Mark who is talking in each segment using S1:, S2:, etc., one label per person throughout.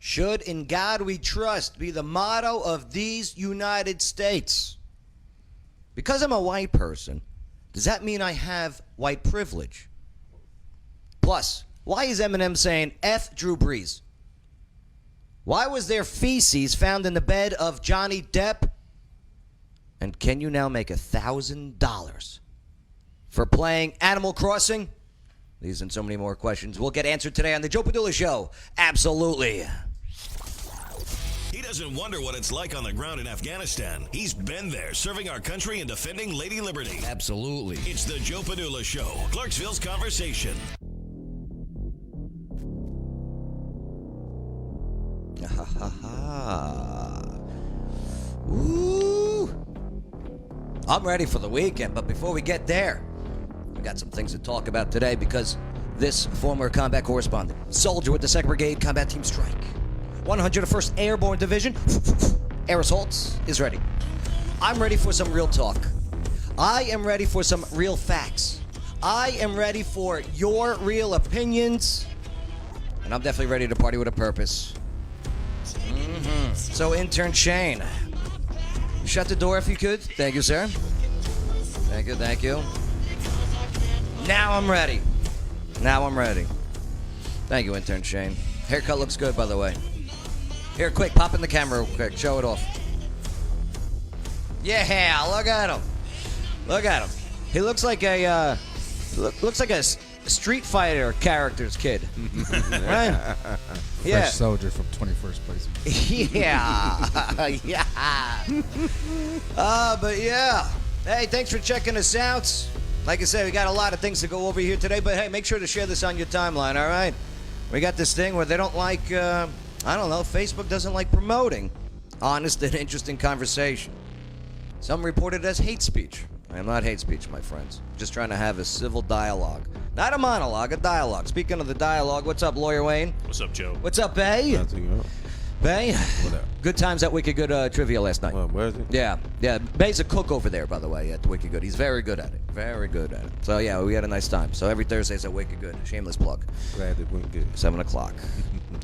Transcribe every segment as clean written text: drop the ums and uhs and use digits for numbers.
S1: Should in God we trust be the motto of these United States. Because I'm a white person, does that mean I have white privilege? Plus, why is Eminem saying F Drew Brees? Why was there feces found in the bed of Johnny Depp? And can you now make $1,000 for playing Animal Crossing? These and so many more questions will get answered today on the Joe Padula Show. Absolutely.
S2: He doesn't wonder what it's like on the ground in Afghanistan. He's been there, serving our country and defending Lady Liberty.
S1: Absolutely.
S2: It's the Joe Padula Show, Clarksville's Conversation.
S1: Ha ha ha. Ooh. I'm ready for the weekend, but before we get there, we got some things to talk about today because this former combat correspondent, soldier with the 2nd Brigade Combat Team Strike, 101st Airborne Division, Air Assaults, is ready. I'm ready for some real talk. I am ready for some real facts. I am ready for your real opinions. And I'm definitely ready to party with a purpose. So, intern Shane, shut the door if you could. Thank you, sir. Thank you, thank you. Now I'm ready. Now I'm ready. Thank you, intern Shane. Haircut looks good, by the way. Here, quick, pop in the camera real quick. Show it off. Yeah, look at him. Look at him. He looks like a Street Fighter character's kid. Right? Yeah.
S3: Fresh soldier from 21st place.
S1: Yeah. Yeah. But yeah. Hey, thanks for checking us out. Like I said, we got a lot of things to go over here today, but hey, make sure to share this on your timeline, all right? We got this thing where they don't like, I don't know, Facebook doesn't like promoting honest and interesting conversation. Some report it as hate speech. I am not hate speech, my friends. Just trying to have a civil dialogue. Not a monologue, a dialogue. Speaking of the dialogue, what's up, Lawyer Wayne?
S4: What's up, Joe?
S1: What's up, Bay?
S5: Nothing up.
S1: Bay?
S5: What up?
S1: Good times at Wicked Good Trivia last night.
S5: Where is it?
S1: Yeah. Bay's a cook over there, by the way, at the Wicked Good. He's very good at it. Very good at it. So, yeah, we had a nice time. So, every Thursday's at Wicked Good. Shameless plug.
S5: Glad it went good.
S1: 7 o'clock.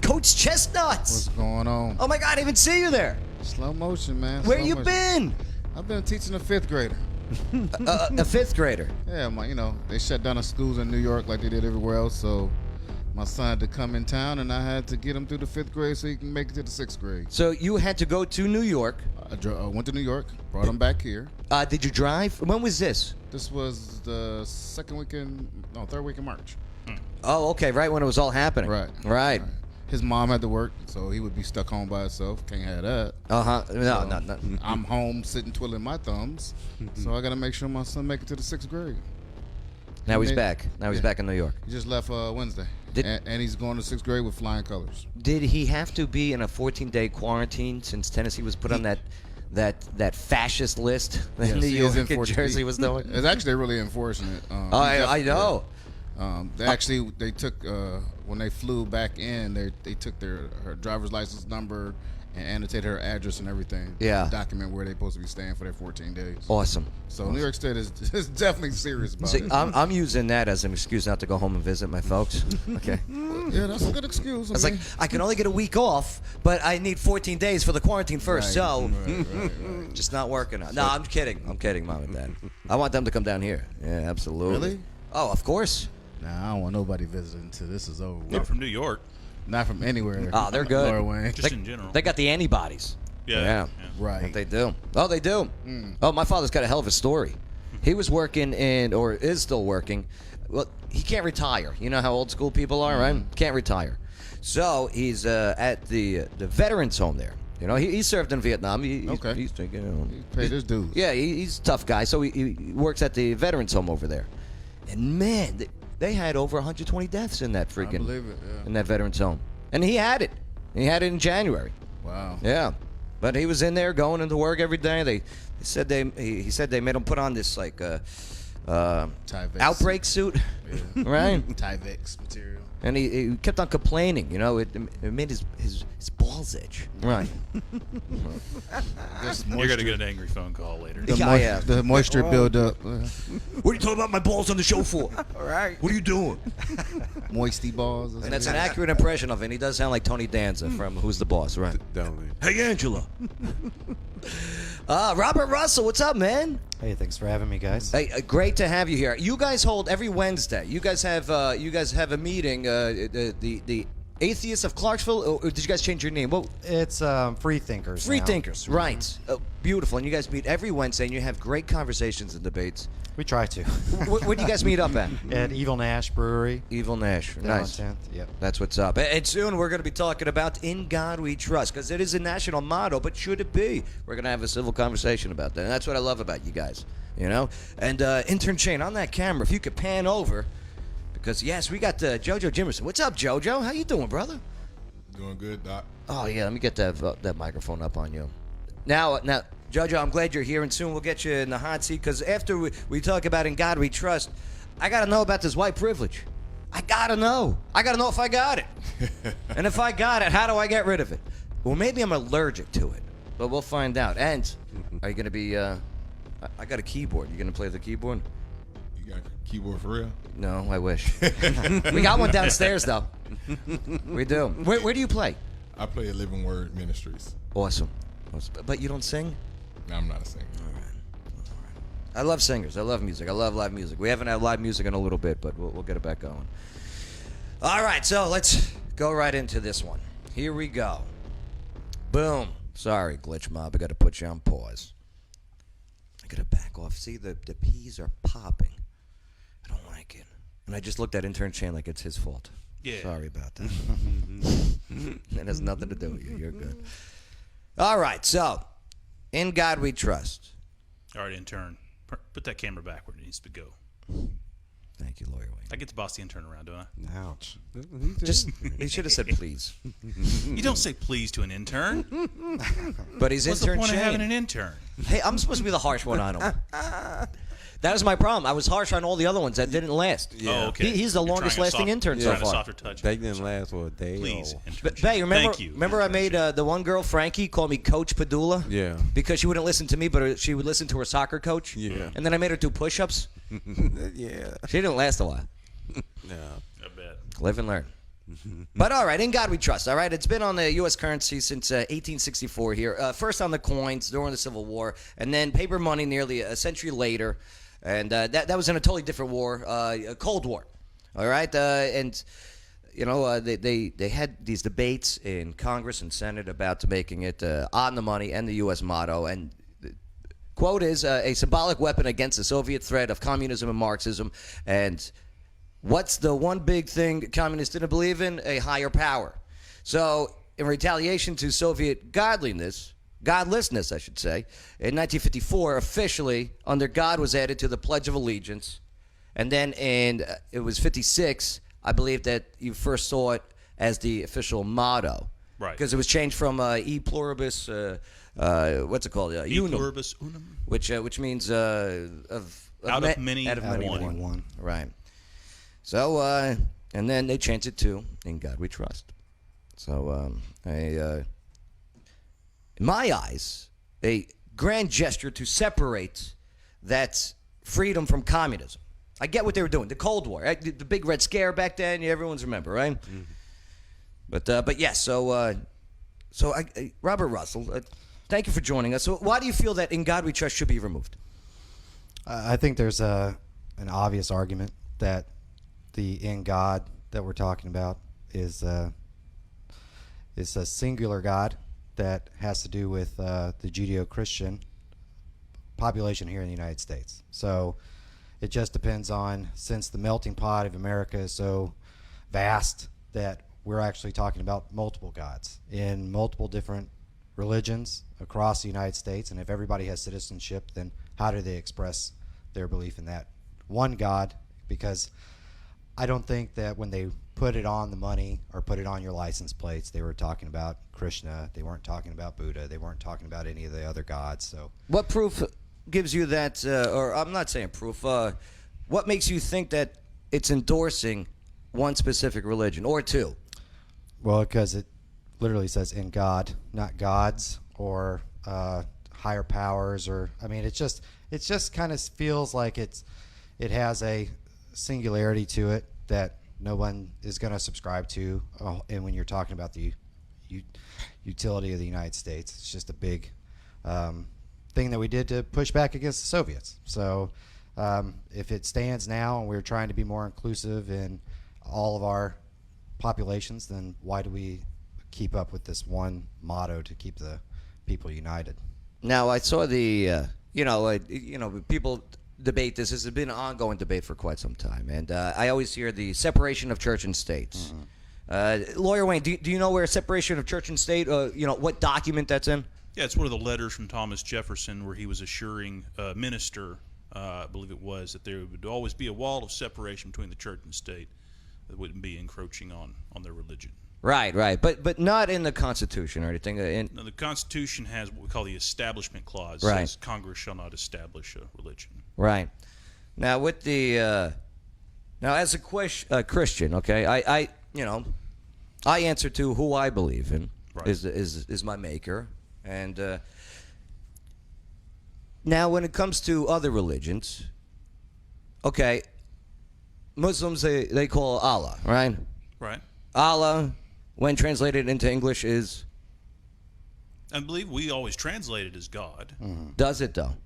S1: Coach Chestnuts!
S3: What's going on?
S1: Oh, my God, I didn't even see you there.
S3: Slow motion, man.
S1: Where
S3: Slow
S1: you
S3: motion.
S1: been?
S3: I've been teaching a 5th grader.
S1: A 5th grader.
S3: Yeah, they shut down the schools in New York like they did everywhere else, so my son had to come in town, and I had to get him through the 5th grade so he can make it to the 6th grade.
S1: So, you had to go to New York.
S3: I went to New York, brought him back here.
S1: Did you drive? When was this?
S3: This was the 3rd week in March.
S1: Oh, okay, right when it was all happening. Right.
S3: His mom had to work, so he would be stuck home by himself. Can't have that.
S1: No.
S3: I'm home sitting twiddling my thumbs, so I got to make sure my son make it to the 6th grade.
S1: Now he's back. He's back in New York.
S3: He just left Wednesday, and he's going to 6th grade with flying colors.
S1: Did he have to be in a 14-day quarantine since Tennessee was put on that fascist list that
S3: Yes,
S1: New
S3: he is
S1: York and
S3: enforcing-
S1: Jersey was doing?
S3: It's actually really enforcing it.
S1: I know.
S3: They took when they flew back in, they took her driver's license number and annotated her address and everything.
S1: Yeah.
S3: To document where they're supposed to be staying for their 14 days.
S1: Awesome.
S3: So New York State is definitely serious about
S1: See,
S3: it.
S1: I'm using that as an excuse not to go home and visit my folks. Okay.
S3: Yeah, that's a good excuse.
S1: I was like, I can only get a week off, but I need 14 days for the quarantine first.
S3: Right.
S1: So,
S3: Right.
S1: just not working out. No, I'm kidding. I'm kidding, Mom and Dad. I want them to come down here. Yeah, absolutely.
S3: Really?
S1: Oh, of course.
S3: Nah, I don't want nobody visiting until this is over.
S4: Not from New York,
S3: Not from anywhere.
S1: Oh, they're good.
S3: Lower Wayne.
S4: just in general.
S1: They got the antibodies.
S4: Yeah.
S3: Right.
S1: They do. Oh, they do. Oh, my father's got a hell of a story. He was working or is still working. Well, he can't retire. You know how old school people are, right? Can't retire. So he's at the veterans home there. You know, he served in Vietnam. He's
S3: He paid his dues.
S1: Yeah, he's a tough guy. So he works at the veterans home over there. And man, they had over 120 deaths in that freaking
S3: I believe it, yeah.
S1: in that veterans home. And he had it. He had it in January.
S3: Wow.
S1: Yeah. But he was in there going into work every day. He said they made him put on this like
S3: Tyvek.
S1: outbreak suit,
S3: Yeah.
S1: right?
S3: Tyvek material.
S1: And he kept on complaining. You know, it made his balls balls itch. Right.
S4: You're going to get an angry phone call later.
S3: The moisture buildup.
S1: What are you talking about my balls on the show for? All right. What are you doing?
S3: Moisty balls.
S1: And that's an accurate impression of it. And he does sound like Tony Danza from Who's the Boss, right? Hey, Angela. Robert Russell, what's up, man?
S5: Hey, thanks for having me, guys.
S1: Hey, great to have you here. You guys hold every Wednesday. You guys have a meeting. The Atheists of Clarksville. Or did you guys change your name? Well,
S5: It's Free Thinkers.
S1: Free
S5: now.
S1: Thinkers, right? Beautiful. And you guys meet every Wednesday, and you have great conversations and debates.
S5: We try to.
S1: Where do you guys meet up at?
S5: At Evil Nash Brewery.
S1: Evil Nash.
S5: Down
S1: Nice.
S5: on 10th. Yep.
S1: That's what's up. And soon we're going to be talking about In God We Trust, because it is a national motto, but should it be? We're going to have a civil conversation about that. And that's what I love about you guys, you know? And intern Shane, on that camera, if you could pan over, because, yes, we got JoJo Jimerson. What's up, JoJo? How you doing, brother?
S6: Doing good, Doc.
S1: Oh, yeah, let me get that microphone up on you. Now, JoJo, I'm glad you're here, and soon we'll get you in the hot seat, because after we talk about In God We Trust, I got to know about this white privilege. I got to know. I got to know if I got it. And if I got it, how do I get rid of it? Well, maybe I'm allergic to it, but we'll find out. And are you going to be, I got a keyboard. You going to play the keyboard?
S6: You got a keyboard for real?
S1: No, I wish. We got one downstairs, though. We do. Where do you play?
S6: I play at Living Word Ministries.
S1: Awesome. But you don't sing?
S6: No, I'm not a singer.
S1: I love singers. I love music. I love live music. We haven't had live music in a little bit, but we'll get it back going. All right, so let's go right into this one. Here we go. Boom. Sorry, Glitch Mob. I got to put you on pause. I got to back off. See, the peas are popping. I don't like it. And I just looked at intern Shane like it's his fault.
S4: Yeah.
S1: Sorry about that. It has nothing to do with you. You're good. All right, so In God We Trust.
S4: All right, intern. Put that camera back where it needs to go.
S1: Thank you, Lawyer Wayne.
S4: I get to boss the intern around, don't I?
S5: Ouch.
S1: Just, he should have said please.
S4: You don't say please to an intern.
S1: But he's
S4: What's the
S1: intern
S4: point of having
S1: Shane.
S4: an intern?
S1: Hey, I'm supposed to be the harsh one on him. That was my problem. I was harsh on all the other ones that didn't last.
S4: Oh, okay.
S1: He's the
S4: You're
S1: longest
S4: trying a
S1: lasting intern so
S4: trying a
S1: far.
S4: softer touch.
S7: They didn't last for a day.
S4: Please,
S7: or-
S4: intern.
S1: Bay, remember?
S4: Thank you.
S1: Remember, I made the one girl Frankie call me Coach Padula.
S7: Yeah.
S1: Because she wouldn't listen to me, but she would listen to her soccer coach.
S7: Yeah.
S1: And then I made her do push-ups.
S7: Yeah.
S1: She didn't last a while.
S7: Yeah.
S4: I bet.
S1: Live and learn. But all right, In God We Trust. All right, it's been on the U.S. currency since 1864 here. First on the coins during the Civil War, and then paper money nearly a century later. And that was in a totally different war, a Cold War. All right, and you know they had these debates in Congress and Senate about making it on the money and the U.S. motto. And the quote is a symbolic weapon against the Soviet threat of communism and Marxism. And what's the one big thing communists didn't believe in? A higher power. So in retaliation to Soviet godlessness, I should say, in 1954, officially, under God was added to the Pledge of Allegiance. And then it was 56, I believe that you first saw it as the official motto.
S4: Right.
S1: Because it was changed from E pluribus, what's it called?
S4: E
S1: Unum,
S4: pluribus unum.
S1: which means of
S4: Out of many,
S1: out of many,
S4: one.
S5: One.
S1: Right. So, and then they changed it to In God We Trust. So, in my eyes, a grand gesture to separate that freedom from communism. I get what they were doing. The Cold War, right? The big Red Scare back then. Everyone's remember, right? Mm-hmm. But yes. So Robert Russell, thank you for joining us. So why do you feel that In God We Trust should be removed?
S5: I think there's an obvious argument that the In God that we're talking about is a singular God that has to do with the Judeo-Christian population here in the United States. So it just depends on, since the melting pot of America is so vast, that we're actually talking about multiple gods in multiple different religions across the United States. And if everybody has citizenship, then how do they express their belief in that one God? Because I don't think that when they put it on the money or put it on your license plates, they were talking about Krishna. They weren't talking about Buddha. They weren't talking about any of the other gods. So
S1: what proof gives you that, or I'm not saying proof, what makes you think that it's endorsing one specific religion or two?
S5: Well, because it literally says in God, not gods or higher powers, or I mean, it just kind of feels like it has a singularity to it that no one is going to subscribe to. And when you're talking about the utility of the United States, it's just a big thing that we did to push back against the Soviets. So if it stands now and we're trying to be more inclusive in all of our populations, then why do we keep up with this one motto to keep the people united?
S1: Now, I saw the, people debate this. This has been an ongoing debate for quite some time. And I always hear the separation of church and states. Lawyer Wayne, do you know where separation of church and state, what document that's in?
S4: Yeah, it's one of the letters from Thomas Jefferson where he was assuring a minister, I believe it was, that there would always be a wall of separation between the church and state that wouldn't be encroaching on their religion.
S1: Right, but not in the Constitution or anything.
S4: Now, the Constitution has what we call the Establishment Clause.
S1: Right.
S4: It says Congress shall not establish a religion.
S1: Right. Now, with the as a Christian, okay, I answer to who I believe in.
S4: Right.
S1: Is my maker, and now when it comes to other religions, okay, Muslims they call Allah, right?
S4: Right.
S1: Allah, when translated into English, is.
S4: I believe we always translate it as God.
S1: Does it though?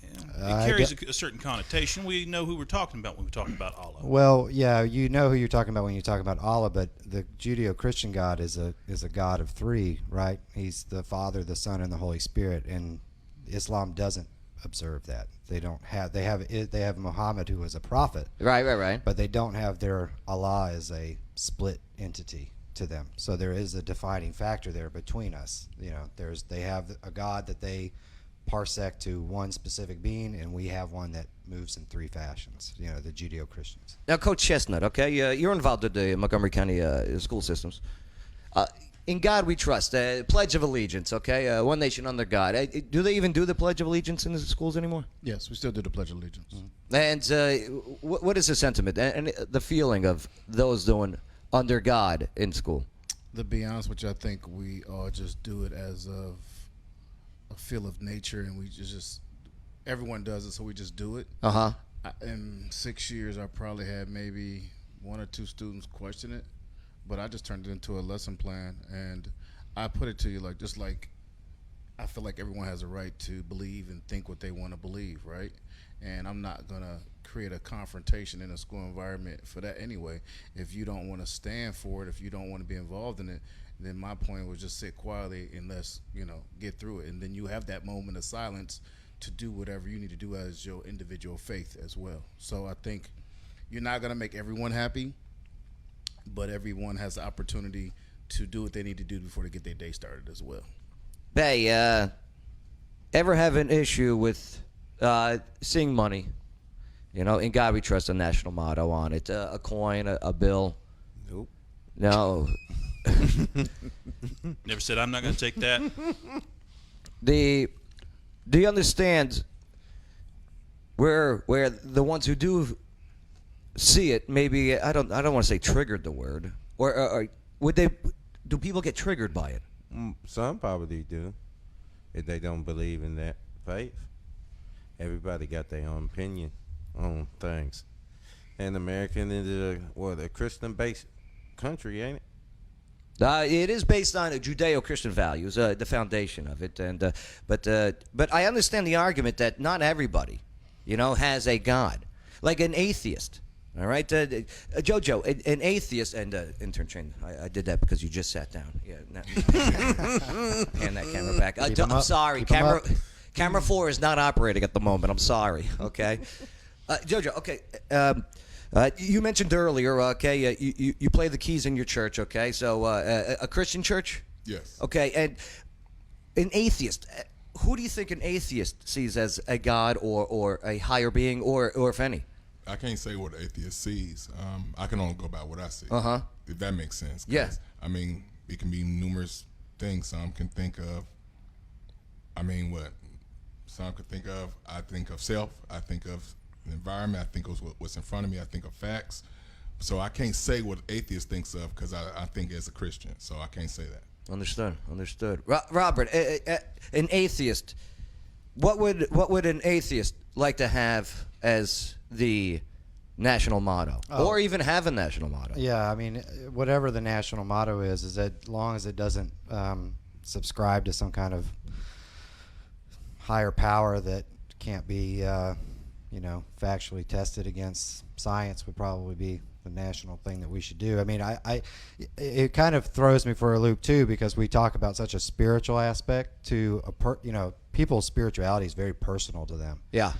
S4: Yeah. It carries a certain connotation. We know who we're talking about when we talk about Allah.
S5: Well, yeah, you know who you're talking about when you talk about Allah, but the Judeo-Christian God is a God of three, right? He's the Father, the Son, and the Holy Spirit, and Islam doesn't observe that. They have Muhammad, who was a prophet,
S1: Right.
S5: but they don't have their Allah as a split entity to them. So there is a defining factor there between us. They have a God that they parsec to one specific being, and we have one that moves in three fashions. The Judeo-Christians.
S1: Now, Coach Chestnut, okay, you're involved with the Montgomery County school systems. In God we trust. Pledge of Allegiance, okay? One nation under God. Do they even do the Pledge of Allegiance in the schools anymore?
S3: Yes, we still do the Pledge of Allegiance.
S1: And what is the sentiment and the feeling of those doing under God in school?
S3: To be honest with you, I think we all just do it as of a feel of nature, and we just everyone does it, so we just do it. In 6 years, I probably had maybe 1 or 2 students question it, but I just turned it into a lesson plan, and I put it to you like I feel like everyone has a right to believe and think what they want to believe, right? And I'm not gonna create a confrontation in a school environment for that anyway. If you don't want to stand for it, if you don't want to be involved in it, then my point was just sit quietly and let's get through it, and then you have that moment of silence to do whatever you need to do as your individual faith as well. So I think you're not gonna make everyone happy, but everyone has the opportunity to do what they need to do before they get their day started as well.
S1: Hey, ever have an issue with seeing money? In God we trust, a national motto on it. A coin, a bill.
S7: Nope.
S1: No.
S4: Never said I'm not going to take that.
S1: Do you understand where the ones who do see it, maybe I don't want to say triggered the word, or do people get triggered by it?
S7: Some probably do, if they don't believe in that faith. Everybody got their own opinion on things. And America is a Christian-based country, ain't it?
S1: It is based on Judeo-Christian values, the foundation of it, and but I understand the argument that not everybody, has a God, like an atheist. All right, Jojo, an atheist, and intern Shane, I did that because you just sat down. Yeah, hand that camera back. I'm sorry, camera 4 is not operating at the moment. I'm sorry. Okay, Jojo. Okay, you mentioned earlier. Okay, you play the keys in your church. Okay, so a Christian church.
S6: Yes.
S1: Okay, and an atheist. Who do you think an atheist sees as a God or a higher being, or if any?
S6: I can't say what an atheist sees. I can only go by what I see. If that makes sense.
S1: Yeah.
S6: I mean, it can be numerous things. Some can think of. Some can think of. I think of self. I think of the environment. I think of what's in front of me. I think of facts. So I can't say what atheist thinks of because I think as a Christian. So I can't say that.
S1: Understood. Robert, an atheist. What would an atheist like to have as the national motto, or even have a national motto?
S5: Yeah, I mean, whatever the national motto is as long as it doesn't subscribe to some kind of higher power that can't be, factually tested against science, would probably be the national thing that we should do. I mean, it kind of throws me for a loop too, because we talk about such a spiritual aspect to people's spirituality is very personal to them.
S1: Yeah.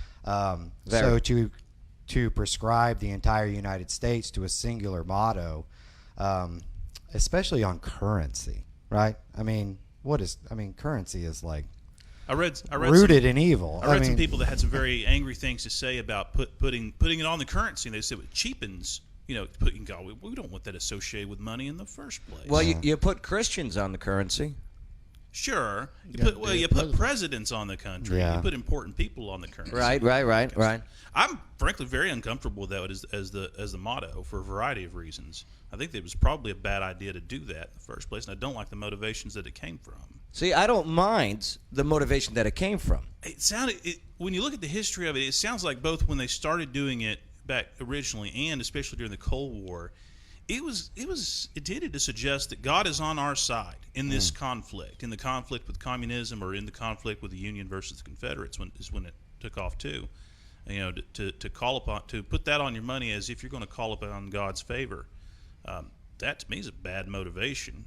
S5: So to prescribe the entire United States to a singular motto, especially on currency, right? I mean, currency is like
S4: I read
S5: rooted in evil.
S4: I read some people that had some very angry things to say about putting it on the currency, and they said it cheapens. We don't want that associated with money in the first place.
S1: Well, you put Christians on the currency.
S4: Sure. You put presidents on the country.
S5: Yeah.
S4: You put important people on the currency.
S1: Right.
S4: I'm frankly very uncomfortable with that as the motto for a variety of reasons. I think it was probably a bad idea to do that in the first place, and I don't like the motivations that it came from.
S1: See, I don't mind the motivation that it came from.
S4: When you look at the history of it, it sounds like both when they started doing it back originally and especially during the Cold War, it tended to suggest that God is on our side in this conflict, in the conflict with communism, or in the conflict with the Union versus the Confederates, when it took off too. To call upon, to put that on your money as if you're going to call upon God's favor, that to me is a bad motivation.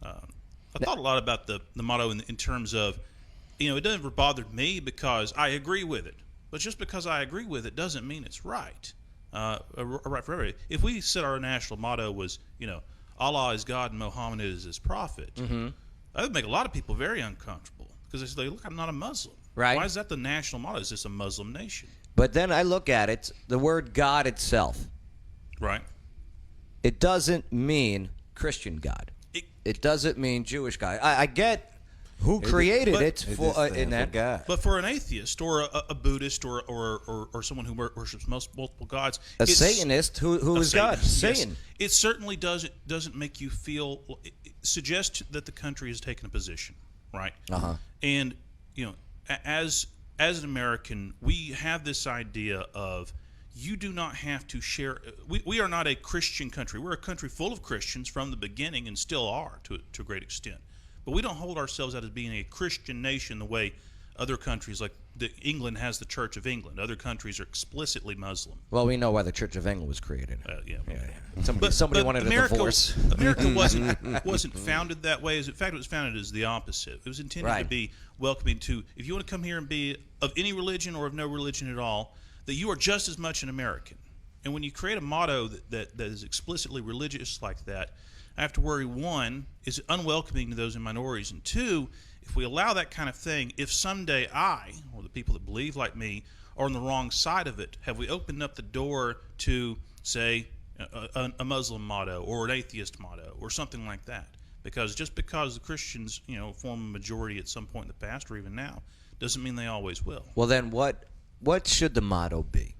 S4: I thought a lot about the motto in terms of, it never bothered me because I agree with it. But just because I agree with it doesn't mean it's right. Right for everybody. If we said our national motto was, Allah is God and Muhammad is his prophet, that would make a lot of people very uncomfortable, because they say, look, I'm not a Muslim.
S1: Right.
S4: Why is that the national motto? Is this a Muslim nation?
S1: But then I look at it, the word God itself.
S4: Right.
S1: It doesn't mean Christian God. It doesn't mean Jewish God. I get who created it for in that.
S7: God.
S4: But for an atheist or a Buddhist or someone who worships multiple gods,
S1: A Satanist who is God. Satan.
S4: It certainly doesn't make you feel. It suggests that the country has taken a position, right? And as an American, we have this idea of, you do not have to share. We are not a Christian country. We're a country full of Christians from the beginning, and still are to a great extent. But we don't hold ourselves out as being a Christian nation the way other countries, like England has the Church of England. Other countries are explicitly Muslim.
S1: Well, we know why the Church of England was created.
S4: Somebody
S1: wanted
S4: America,
S1: a divorce.
S4: America wasn't founded that way. In fact, it was founded as the opposite. It was intended to be welcoming to, if you want to come here and be of any religion or of no religion at all, that you are just as much an American. And when you create a motto that is explicitly religious like that, I have to worry, one, is it unwelcoming to those in minorities? And two, if we allow that kind of thing, if someday I, or the people that believe like me, are on the wrong side of it, have we opened up the door to, say, a Muslim motto or an atheist motto or something like that? Because just because the Christians, form a majority at some point in the past or even now, doesn't mean they always will.
S1: Well, then what should the motto be?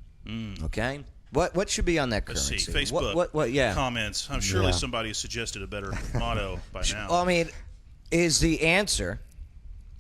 S1: Okay? What should be on that currency?
S4: Let's see. Facebook comments. I'm surely
S5: Yeah.
S4: somebody has suggested a better motto by now.
S1: Well, I mean, is the answer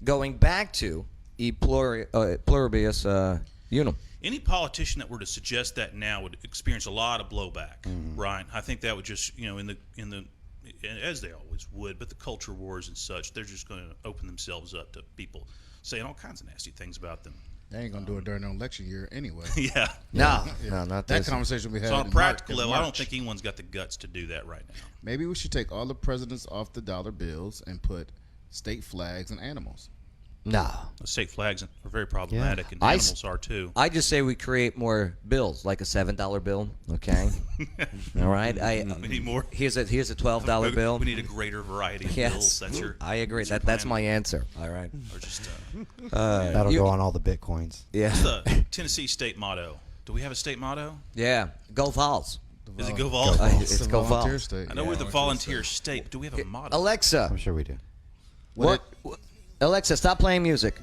S1: going back to e pluribus unum?
S4: Any politician that were to suggest that now would experience a lot of blowback, right? I think that would just, as they always would, but the culture wars and such, they're just going to open themselves up to people saying all kinds of nasty things about them.
S3: They ain't gonna do it during an election year anyway.
S4: Yeah.
S1: No,
S3: Yeah.
S1: not
S3: That
S1: this.
S3: conversation we had.
S4: So on a
S3: in
S4: practical
S3: March-
S4: level, I don't think anyone's got the guts to do that right now.
S3: Maybe we should take all the presidents off the dollar bills and put state flags and animals.
S1: No.
S4: The state flags are very problematic, and
S1: I
S4: animals are too.
S1: I just say we create more bills, like a $7 bill. Okay. All right.
S4: We need more.
S1: Here's a $12 bill.
S4: We need a greater variety of
S1: Yes.
S4: bills. That's your.
S1: I agree.
S4: that's your
S1: That's
S4: plan.
S1: my answer. All right.
S4: Or just
S5: That'll
S1: you-
S5: go on all the bitcoins.
S1: Yeah.
S4: what's the Tennessee state motto? Do we have a state motto?
S1: Yeah. Go Vols.
S4: Is it Go Vols?
S1: It's
S3: a
S1: Go
S3: volunteer
S1: Vols.
S3: state.
S4: I know we're the volunteer state, but do we have a motto?
S1: Alexa.
S5: I'm sure we do.
S1: What? Alexa, stop playing music.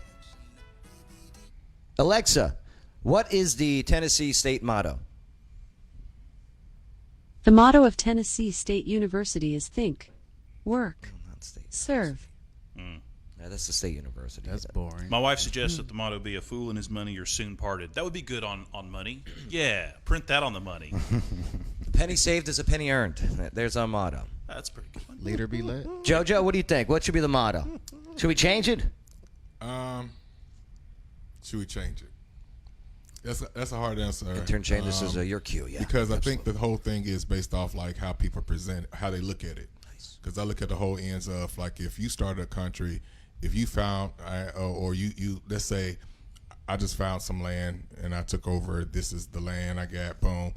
S1: Alexa, what is the Tennessee state motto?
S8: The motto of Tennessee State University is Think, Work,
S1: State.
S8: Serve.
S1: Yeah, that's the state university.
S3: That's boring.
S4: My wife suggests that the motto be "A fool and his money are soon parted." That would be good on money. Yeah, print that on the money.
S1: A penny saved is a penny earned. There's our motto.
S4: That's pretty good.
S3: Leader be led.
S1: JoJo, what do you think? What should be the motto? Should we change it?
S6: Should we change it? That's a hard answer.
S1: Intern Shane, this is your cue, yeah.
S6: Because I think the whole thing is based off like how people present, how they look at it. Because I look at the whole ends of like if you started a country, if you found or you let's say I just found some land and I took over. This is the land I got. Boom.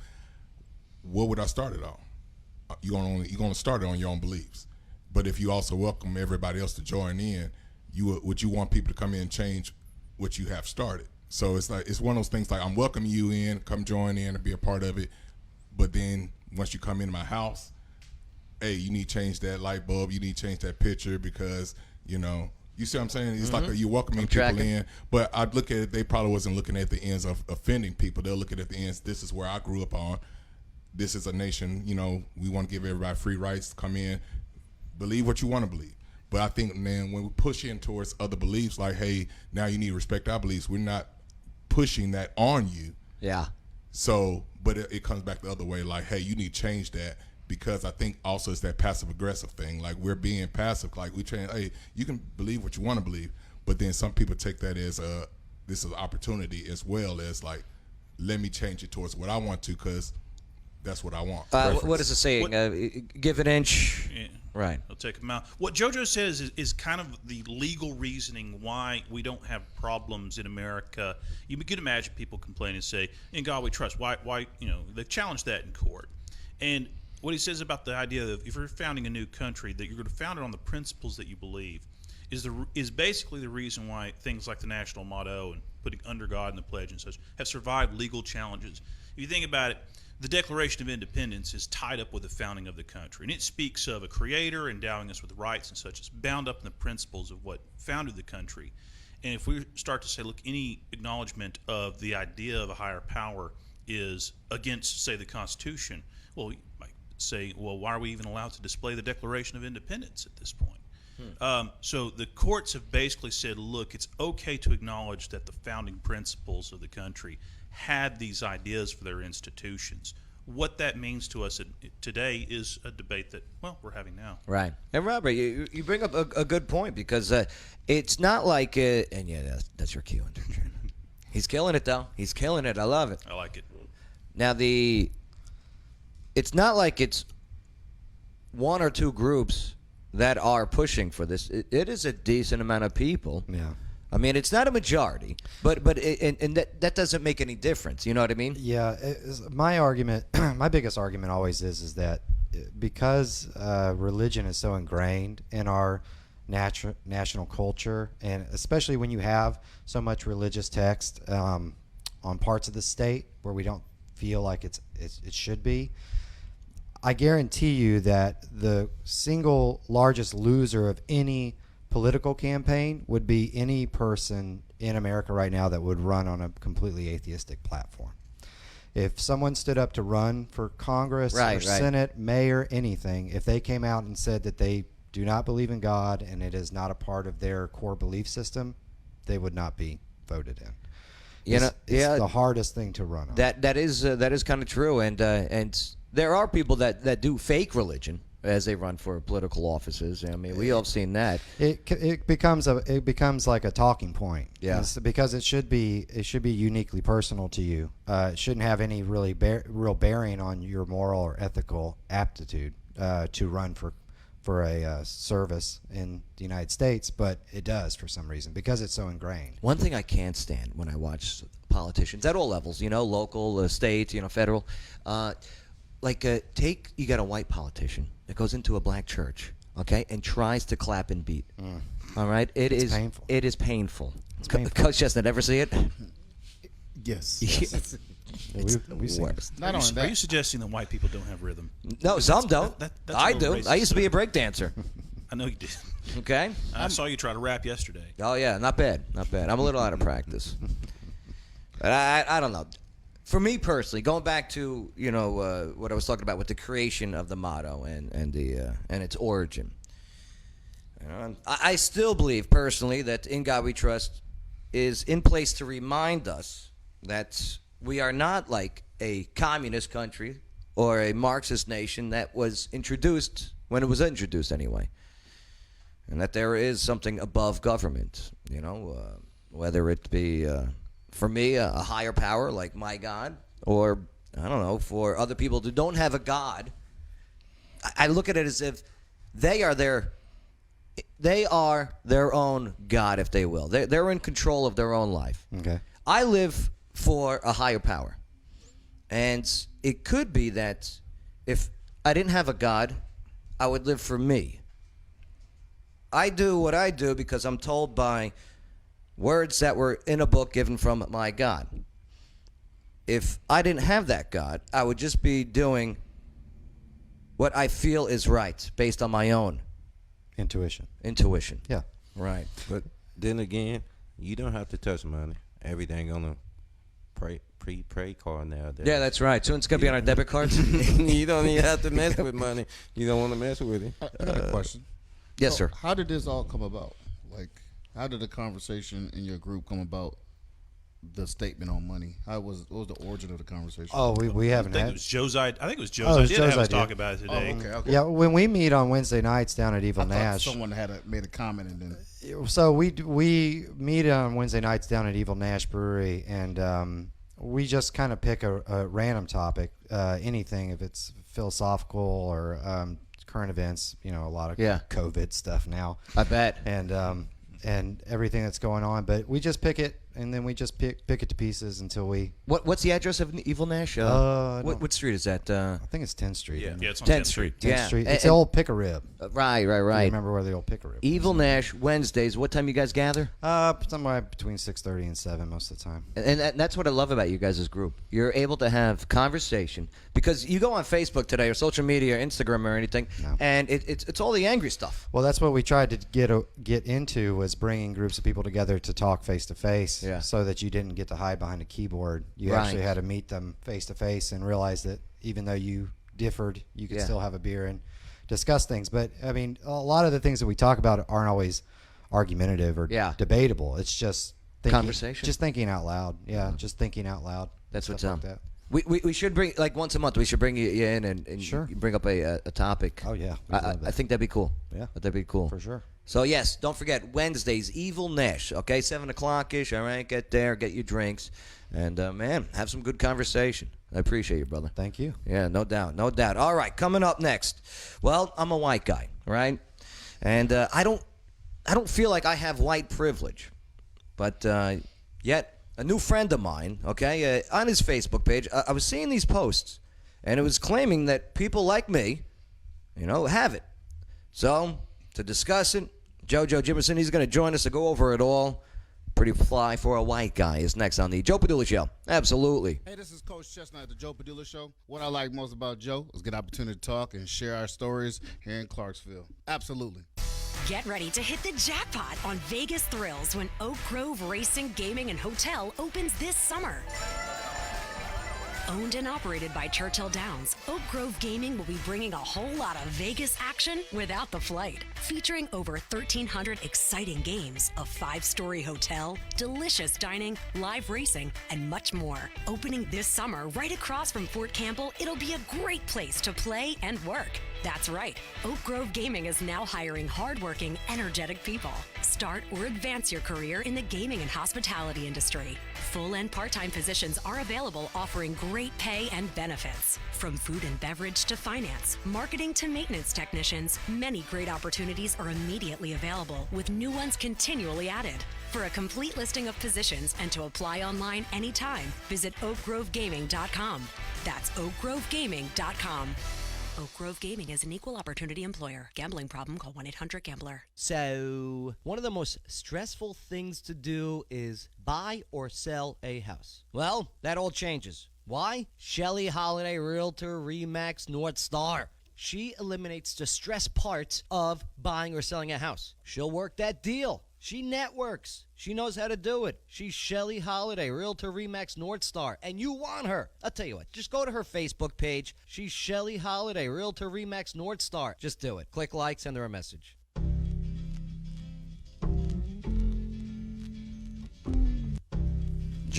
S6: What would I start it on? You're gonna start it on your own beliefs. But if you also welcome everybody else to join in, would you want people to come in and change what you have started? So it's like it's one of those things like I'm welcoming you in, come join in and be a part of it. But then once you come into my house, hey, you need to change that light bulb, you need to change that picture because, you see what I'm saying? It's like you're welcoming people in. But I look at it, they probably wasn't looking at the ends of offending people. They'll look at the ends, this is where I grew up on. This is a nation, we want to give everybody free rights to come in, believe what you want to believe. But I think, man, when we push in towards other beliefs, like, hey, now you need to respect our beliefs, we're not pushing that on you.
S1: Yeah.
S6: So, but it comes back the other way, like, hey, you need to change that, because I think also it's that passive aggressive thing. Like we're being passive, like we train, hey, you can believe what you want to believe, but then some people take that as this is an opportunity as well as like, let me change it towards what I want to, because that's what I want.
S1: What is the saying? Give an inch.
S4: Yeah.
S1: Right.
S4: They'll take them out. What JoJo says is kind of the legal reasoning why we don't have problems in America. You can imagine people complain and say, "In God we trust." Why? They challenge that in court. And what he says about the idea of if you're founding a new country, that you're going to found it on the principles that you believe, is basically the reason why things like the national motto and putting under God in the pledge and such have survived legal challenges. If you think about it, the Declaration of Independence is tied up with the founding of the country, and it speaks of a creator endowing us with rights and such. It's bound up in the principles of what founded the country. And if we start to say, look, any acknowledgement of the idea of a higher power is against, say, the Constitution, well, you might say, well, why are we even allowed to display the Declaration of Independence at this point? So the courts have basically said, look, it's okay to acknowledge that the founding principles of the country had these ideas for their institutions. What that means to us today is a debate that, we're having now.
S1: Right. And Robert, you bring up a good point, because it's not like, and yeah, that's your cue. He's killing it, though. He's killing it. I love it.
S4: I like it.
S1: Now, it's not like it's one or two groups that are pushing for this. It is a decent amount of people.
S5: Yeah.
S1: I mean, it's not a majority, but that doesn't make any difference. You know what I mean?
S5: Yeah. My argument, my biggest argument always is that because religion is so ingrained in our national culture, and especially when you have so much religious text on parts of the state where we don't feel like it should be, I guarantee you that the single largest loser of any political campaign would be any person in America right now that would run on a completely atheistic platform. If someone stood up to run for Congress or Senate, mayor, anything, if they came out and said that they do not believe in God and it is not a part of their core belief system, they would not be voted in. It's the hardest thing to run on.
S1: That is kind of true, and there are people that do fake religion as they run for political offices. I mean, we all have seen that.
S5: It becomes like a talking point.
S1: Yeah.
S5: It's because it should be uniquely personal to you. It shouldn't have any really real bearing on your moral or ethical aptitude to run for a service in the United States, but it does for some reason because it's so ingrained.
S1: One thing I can't stand when I watch politicians at all levels, local, state, federal, you got a white politician that goes into a black church, okay, and tries to clap and beat. All right, it's painful. It is painful. It's painful. Coach Chestnut, ever see it?
S3: Yes.
S5: We've seen it.
S3: Not only
S4: Are
S3: that.
S4: you suggesting that white people don't have rhythm?
S1: No, some don't.
S4: That's
S1: I
S4: a little
S1: do.
S4: racist.
S1: I used to be a break dancer.
S4: I know you did.
S1: Okay.
S4: I saw you try to rap yesterday.
S1: Oh yeah, not bad, not bad. I'm a little out of practice, but I don't know. For me personally, going back to what I was talking about with the creation of the motto and its origin, I still believe personally that In God We Trust is in place to remind us that we are not like a communist country or a Marxist nation that was introduced when it was introduced anyway. And that there is something above government, whether it be, for me, a higher power like my God, or, I don't know, for other people who don't have a God. I look at it as if they are their own God, if they will. They're in control of their own life.
S5: Okay.
S1: I live for a higher power. And it could be that if I didn't have a God, I would live for me. I do what I do because I'm told by words that were in a book given from my God. If I didn't have that God, I would just be doing what I feel is right based on my own
S5: Intuition. Yeah.
S1: Right.
S7: But then again, you don't have to touch money. Everything on a prepaid card nowadays.
S1: Yeah, that's right. Soon it's going to be on our debit cards.
S7: You don't even have to mess with money. You don't want to mess with it.
S3: I got a question.
S1: Yes,
S3: So
S1: sir.
S3: How did this all come about? Like, how did the conversation in your group come about? The statement on money. What was the origin of the conversation?
S5: Oh, we
S4: I
S5: haven't
S4: think
S5: had.
S4: it was Joe's idea. I think it was Joe's
S5: Oh, it was
S4: idea to
S5: Joe's
S4: have us
S5: idea.
S4: talk about it today.
S3: Okay.
S5: Yeah, when we meet on Wednesday nights down at Evil
S3: I thought
S5: Nash.
S3: someone made a comment and then.
S5: So we meet on Wednesday nights down at Evil Nash Brewery, and we just kind of pick a random topic, anything, if it's philosophical or current events. A lot of COVID stuff now,
S1: I bet.
S5: and everything that's going on. But we just pick it, and then we just pick it to pieces until we.
S1: What's the address of Evil Nash? What street is that?
S5: I think it's 10th Street.
S4: Yeah, it's on
S1: 10th
S4: 10th
S1: Street.
S5: 10th
S1: Yeah.
S5: Street. It's the old Pick a Rib.
S1: Right.
S5: You remember where the old Pick a Rib?
S1: Evil Nash Wednesdays. What time you guys gather?
S5: Somewhere between 6:30 and 7 most of the time.
S1: And that's what I love about you guys' group. You're able to have conversation because you go on Facebook today or social media or Instagram or anything, and it's all the angry stuff.
S5: Well, that's what we tried to get into, was bringing groups of people together to talk face to face, so that you didn't get to hide behind a keyboard. You actually had to meet them face to face and realize that even though you differed, you could still have a beer and discuss things. But I mean, a lot of the things that we talk about aren't always argumentative or debatable. It's just
S1: conversation,
S5: just thinking out loud. Yeah, just thinking out loud.
S1: That's what's
S5: up.
S1: Like we should bring, like, once a month we should bring you in and
S5: Sure.
S1: you bring up a topic.
S5: Oh yeah,
S1: I think that'd be cool.
S5: Yeah,
S1: that'd be cool
S5: for sure.
S1: So yes, don't forget Wednesdays, Evil Nash. Okay, 7 o'clock ish. All right, get there, get your drinks, and man, have some good conversation. I appreciate you, brother.
S5: Thank you.
S1: Yeah, no doubt, no doubt. All right, coming up next. Well, I'm a white guy, right? And I don't feel like I have white privilege, but yet a new friend of mine, okay, on his Facebook page, I was seeing these posts, and it was claiming that people like me, have it. So to discuss it, JoJo Jimerson, he's going to join us to go over it all. Pretty fly for a white guy is next on the Joe Padula Show. Absolutely.
S3: Hey, this is Coach Chestnut at the Joe Padula Show. What I like most about Joe is get an opportunity to talk and share our stories here in Clarksville. Absolutely.
S8: Get ready to hit the jackpot on Vegas thrills when Oak Grove Racing, Gaming, and Hotel opens this summer. Owned and operated by Churchill Downs, Oak Grove Gaming will be bringing a whole lot of Vegas action without the flight. Featuring over 1,300 exciting games, a 5-story hotel, delicious dining, live racing, and much more. Opening this summer right across from Fort Campbell, it'll be a great place to play and work. That's right. Oak Grove Gaming is now hiring hardworking, energetic people. Start or advance your career in the gaming and hospitality industry. Full and part-time positions are available, offering great pay and benefits. From food and beverage to finance, marketing to maintenance technicians, many great opportunities are immediately available, with new ones continually added. For a complete listing of positions and to apply online anytime, visit oakgrovegaming.com. That's oakgrovegaming.com. Oak Grove Gaming is an equal opportunity employer. Gambling problem? Call 1-800-GAMBLER.
S9: So, one of the most stressful things to do is buy or sell a house. Well, that all changes. Why? Shelley Holiday, Realtor, Remax, North Star. She eliminates the stress parts of buying or selling a house. She'll work that deal. She networks. She knows how to do it. She's Shelley Holiday, Realtor Remax North Star, and you want her. I'll tell you what, just go to her Facebook page. She's Shelley Holiday, Realtor Remax North Star. Just do it. Click like, send her a message.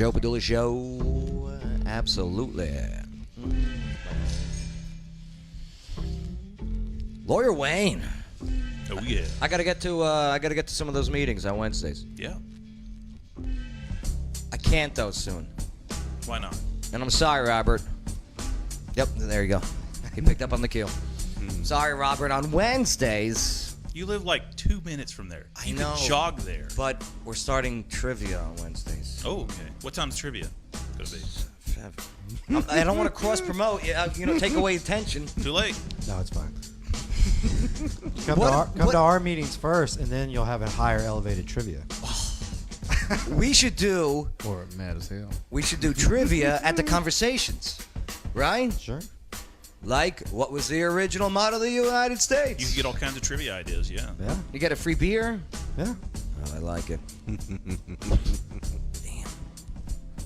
S1: Joe Padula Show. Absolutely. Lawyer Wayne.
S4: Oh yeah.
S1: I gotta get to some of those meetings on Wednesdays.
S4: Yeah.
S1: I can't though soon.
S4: Why not?
S1: And I'm sorry, Robert. Yep, there you go. He picked up on the cue. Sorry, Robert. On Wednesdays.
S4: You live like 2 minutes from there.
S1: I
S4: You
S1: know.
S4: could jog there.
S1: But we're starting trivia on Wednesdays.
S4: Oh, okay. What time's trivia gonna be?
S1: I don't want to cross promote. Take away attention.
S4: Too late.
S5: No, it's fine. Come to our meetings first, and then you'll have a higher elevated trivia.
S1: We should do.
S3: Or mad as hell.
S1: We should do trivia at the conversations, right?
S5: Sure.
S1: Like, what was the original model of the United States?
S4: You can get all kinds of trivia ideas, yeah.
S5: Yeah.
S1: You get a free beer?
S5: Yeah.
S1: Oh, I like it. Damn.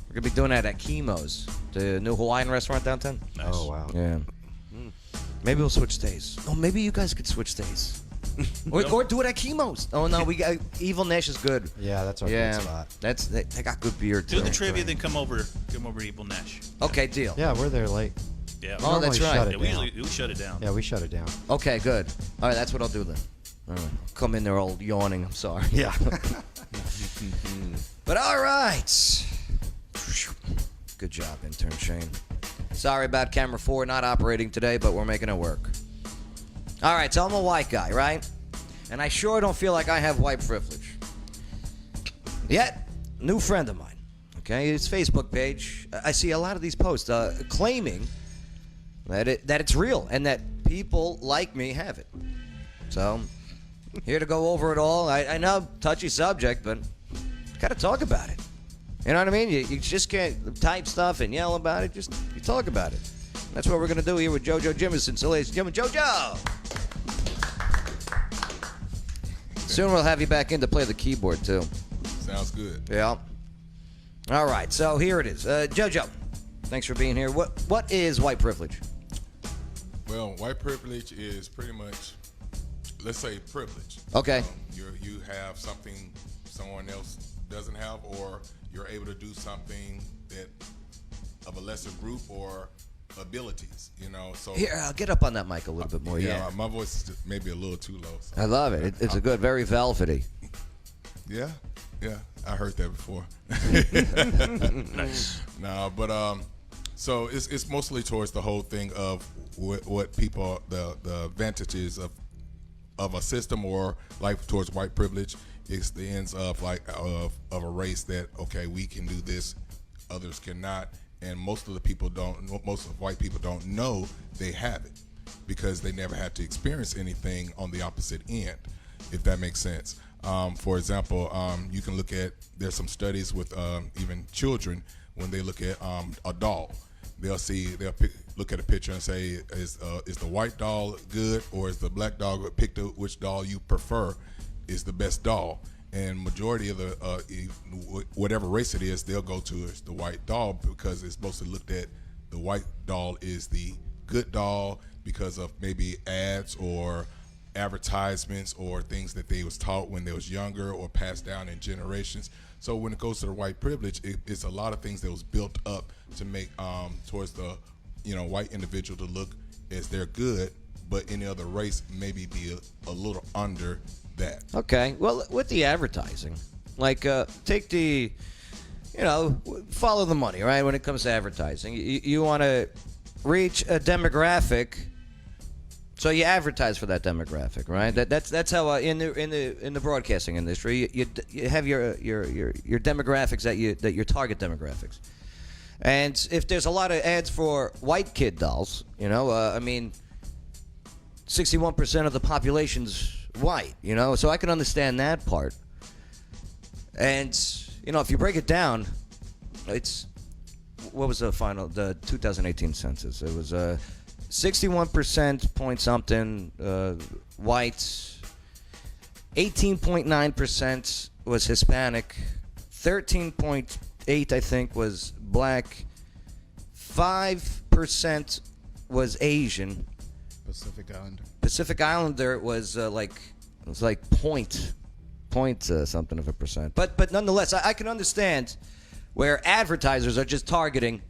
S1: We're going to be doing that at Chemo's, the new Hawaiian restaurant downtown.
S4: Nice.
S5: Oh, wow.
S1: Yeah. Maybe we'll switch days. Oh, maybe you guys could switch days. or do it at Chemo's. Oh, no, we got Evil Nash is good.
S5: Yeah, that's our good spot.
S1: They got good beer, too.
S4: Do the trivia, then come over to Evil Nash.
S1: Okay, deal.
S5: Yeah, we're there late.
S4: Yeah.
S1: Oh, that's right.
S5: Shut
S4: Yeah,
S5: it
S4: we
S5: down.
S4: usually shut it down.
S5: Yeah, we shut it down.
S1: Okay, good. All right, that's what I'll do then. All right. Come in there all yawning. I'm sorry.
S5: Yeah.
S1: But all right. Good job, intern Shane. Sorry about camera 4 not operating today, but we're making it work. All right, so I'm a white guy, right? And I sure don't feel like I have white privilege. Yet, new friend of mine, okay, his Facebook page, I see a lot of these posts claiming that it's real and that people like me have it. So, here to go over it all. I know, touchy subject, but gotta talk about it. You know what I mean? You just can't type stuff and yell about it. Just you talk about it. That's what we're gonna do here with JoJo Jimison. So, ladies and gentlemen, JoJo. Soon we'll have you back in to play the keyboard too.
S6: Sounds good.
S1: Yeah. All right. So here it is, JoJo. Thanks for being here. What is white privilege?
S6: Well, white privilege is pretty much, let's say, privilege.
S1: Okay.
S6: You have something someone else doesn't have, or you're able to do something that of a lesser group or abilities. So
S1: Here, I'll get up on that mic a little bit more. Yeah.
S6: My voice is just maybe a little too low. So.
S1: I love it. It's a good, very velvety.
S6: Yeah, I heard that before.
S4: Nice.
S6: No, but so it's mostly towards the whole thing of what people the advantages of a system or like towards white privilege. It's the ends of of a race that okay, we can do this, others cannot, and most of white people don't know they have it because they never had to experience anything on the opposite end, if that makes sense. For example, you can look at, there's some studies with even children when they look at a doll. They'll look at a picture and say, is the white doll good or is the black doll good? Pick which doll you prefer is the best doll. And majority of the whatever race it is, they'll go to is the white doll because it's mostly looked at the white doll is the good doll because of maybe ads or advertisements or things that they was taught when they was younger or passed down in generations. So when it goes to the white privilege, it's a lot of things that was built up to make towards the white individual to look as they're good, but any other race maybe be a little under that.
S1: Okay. Well, with the advertising, like take the, follow the money, right? When it comes to advertising, you want to reach a demographic, so you advertise for that demographic, right? That's how in the broadcasting industry you have your demographics that your target demographics. And if there's a lot of ads for white kid dolls, 61% of the population's white, so I can understand that part. And if you break it down, it's what was the 2018 census? It was 61% point something whites, 18.9% was Hispanic, 13.8 I think was black, 5% was Asian. Pacific Islander was point something of a percent. But nonetheless, I can understand where advertisers are just targeting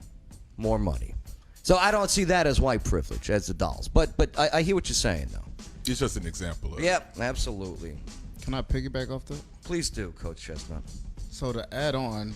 S1: more money. So I don't see that as white privilege, as the dolls. But I hear what you're saying, though.
S6: It's just an example of it.
S1: Yep, absolutely.
S3: Can I piggyback off that?
S1: Please do, Coach Chestnut.
S3: So to add on,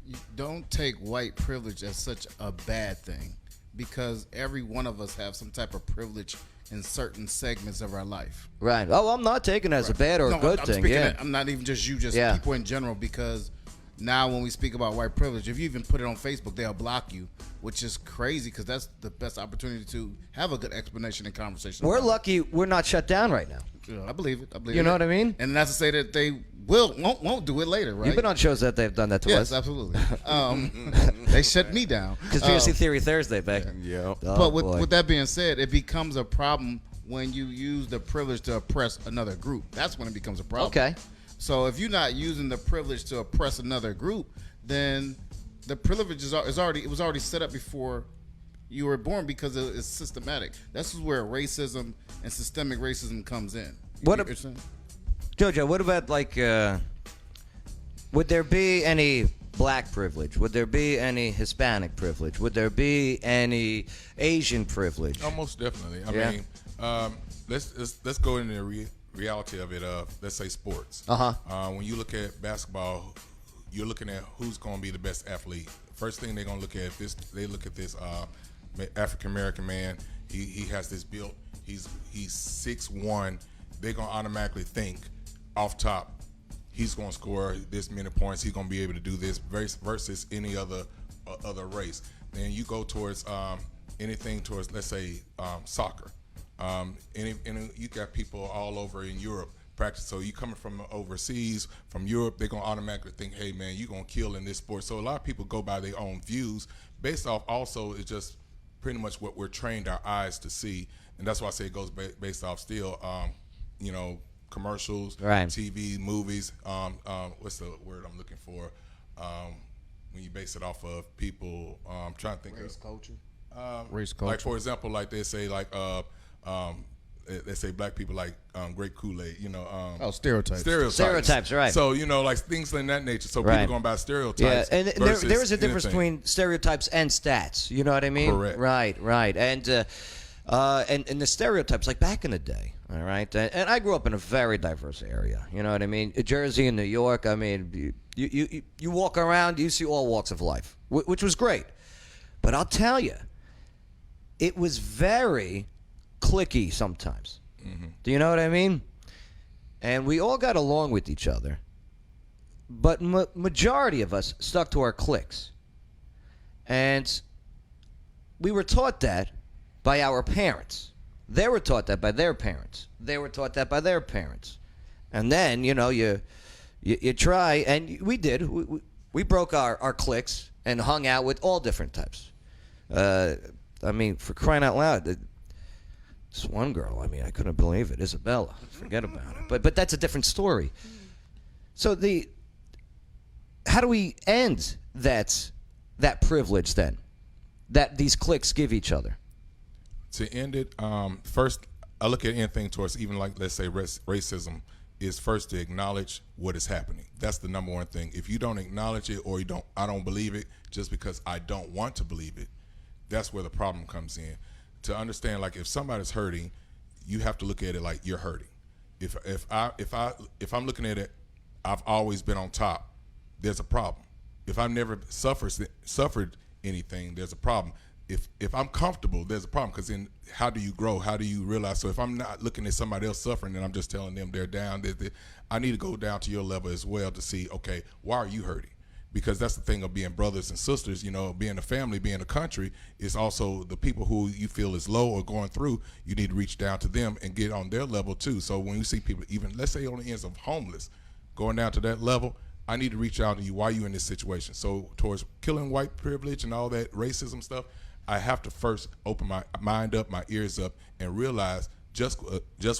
S3: you don't take white privilege as such a bad thing, because every one of us have some type of privilege in certain segments of our life.
S1: Right. Oh, I'm not taking it as a bad or a good
S3: I'm
S1: thing.
S3: speaking
S1: Yeah.
S3: I'm not even just you, just
S1: Yeah.
S3: people in general, because now when we speak about white privilege, if you even put it on Facebook, they'll block you, which is crazy, because that's the best opportunity to have a good explanation and conversation.
S1: We're
S3: about it.
S1: lucky we're not shut down right now.
S3: Yeah, I believe it.
S1: You know what I mean?
S3: And that's to say that they won't do it later, right?
S1: You've been on shows that they've done that to
S3: Yes,
S1: us.
S3: absolutely. They shut me down.
S1: Conspiracy Theory Thursday, back.
S7: Yeah.
S1: Oh,
S3: But
S1: boy.
S3: with that being said, it becomes a problem when you use the privilege to oppress another group. That's when it becomes a problem.
S1: Okay.
S3: So if you're not using the privilege to oppress another group, then the privilege is already set up before you were born, because it's systematic. This is where racism and systemic racism comes in.
S1: What
S3: You
S1: a-
S3: understand?
S1: Jojo, what about would there be any black privilege? Would there be any Hispanic privilege? Would there be any Asian privilege?
S6: Almost definitely.
S1: Yeah.
S6: I mean, let's go into the reality of it. Let's say sports. When you look at basketball, you're looking at who's going to be the best athlete. First thing they're going to look at they look at this African American man. He has this build. He's 6'1". They're going to automatically think off top, he's going to score this many points. He's going to be able to do this versus any other race. Then you go towards anything towards, let's say, soccer. And you got people all over in Europe practice. So you coming from overseas, from Europe, they're going to automatically think, hey, man, you're going to kill in this sport. So a lot of people go by their own views based off also it's just pretty much what we're trained our eyes to see. And that's why I say it goes based off still, commercials,
S1: Right.
S6: TV, movies. What's the word I'm looking for? When you base it off of people, I'm trying to think
S3: Race
S6: of
S3: culture.
S6: race culture. Like for example, like they say they say black people like grape Kool-Aid,
S3: Stereotypes.
S1: Stereotypes, right.
S6: So, like things in that nature. So
S1: Right.
S6: people going by stereotypes.
S1: Yeah, and
S6: versus
S1: there is a difference
S6: anything.
S1: between stereotypes and stats. You know what I mean?
S6: Correct.
S1: Right. And the stereotypes, like back in the day, all right? And I grew up in a very diverse area. You know what I mean? Jersey and New York, I mean, you walk around, you see all walks of life, which was great. But I'll tell you, it was very cliquey sometimes. Mm-hmm. Do you know what I mean? And we all got along with each other. But majority of us stuck to our cliques. And we were taught that by our parents. They were taught that by their parents. They were taught that by their parents. And then, you try, and we did. We broke our cliques and hung out with all different types. I mean, for crying out loud, this one girl, I mean, I couldn't believe it. Isabella, forget about it. But that's a different story. So how do we end that privilege then that these cliques give each other?
S6: To end it, first, I look at anything towards even like, let's say, racism is first to acknowledge what is happening. That's the number one thing. If you don't acknowledge it or I don't believe it just because I don't want to believe it, that's where the problem comes in. To understand, like, if somebody's hurting, you have to look at it like you're hurting. If I'm looking at it, I've always been on top, there's a problem. If I've never suffered anything, there's a problem. If I'm comfortable, there's a problem, because then how do you grow? How do you realize? So if I'm not looking at somebody else suffering and I'm just telling them they're down, I need to go down to your level as well to see, okay, why are you hurting? Because that's the thing of being brothers and sisters, being a family, being a country, is also the people who you feel is low or going through, you need to reach down to them and get on their level too. So when you see people, even let's say on the ends of homeless, going down to that level, I need to reach out to you. Why are you in this situation? So towards killing white privilege and all that racism stuff, I have to first open my mind up, my ears up, and realize just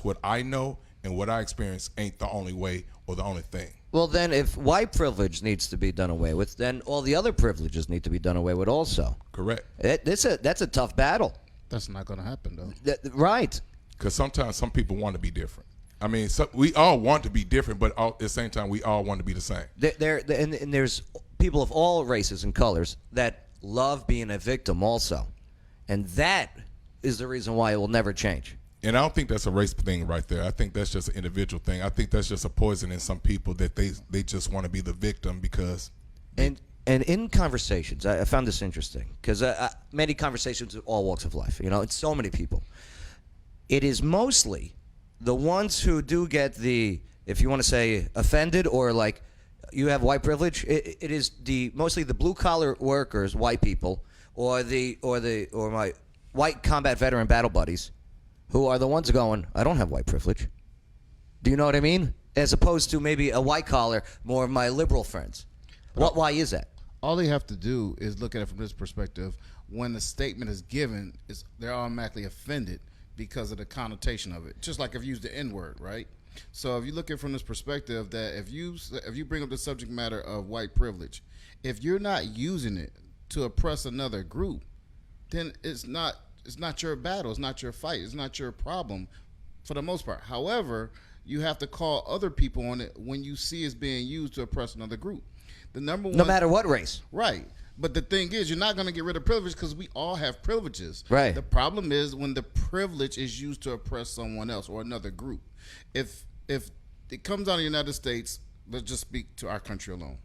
S6: what I know and what I experience ain't the only way or the only thing.
S1: Well, then, if white privilege needs to be done away with, then all the other privileges need to be done away with also.
S6: Correct.
S1: That's a tough battle.
S3: That's not going to happen, though.
S1: Right.
S6: Because sometimes some people want to be different. I mean, we all want to be different, but at the same time, we all want to be the same.
S1: And there's people of all races and colors that love being a victim also. And that is the reason why it will never change.
S6: And I don't think that's a race thing right there. I think that's just an individual thing. I think that's just a poison in some people that they just want to be the victim because.
S1: And in conversations, I found this interesting because many conversations with all walks of life, it's so many people. It is mostly the ones who do get the, if you want to say, offended or like you have white privilege. It is mostly the blue collar workers, white people, or my white combat veteran battle buddies, who are the ones going, I don't have white privilege. Do you know what I mean? As opposed to maybe a white collar, more of my liberal friends. Why is that?
S3: All they have to do is look at it from this perspective. When the statement is given, they're automatically offended because of the connotation of it. Just like if you use the N-word, right? So if you look at it from this perspective, that if you bring up the subject matter of white privilege, if you're not using it to oppress another group, then it's not your battle, it's not your fight, it's not your problem for the most part. However, you have to call other people on it when you see it's being used to oppress another group. The number one,
S1: no matter what race.
S3: Right. But the thing is, you're not going to get rid of privilege because we all have privileges.
S1: Right.
S3: The problem is when the privilege is used to oppress someone else or another group. If it comes out of the United States, let's just speak to our country alone.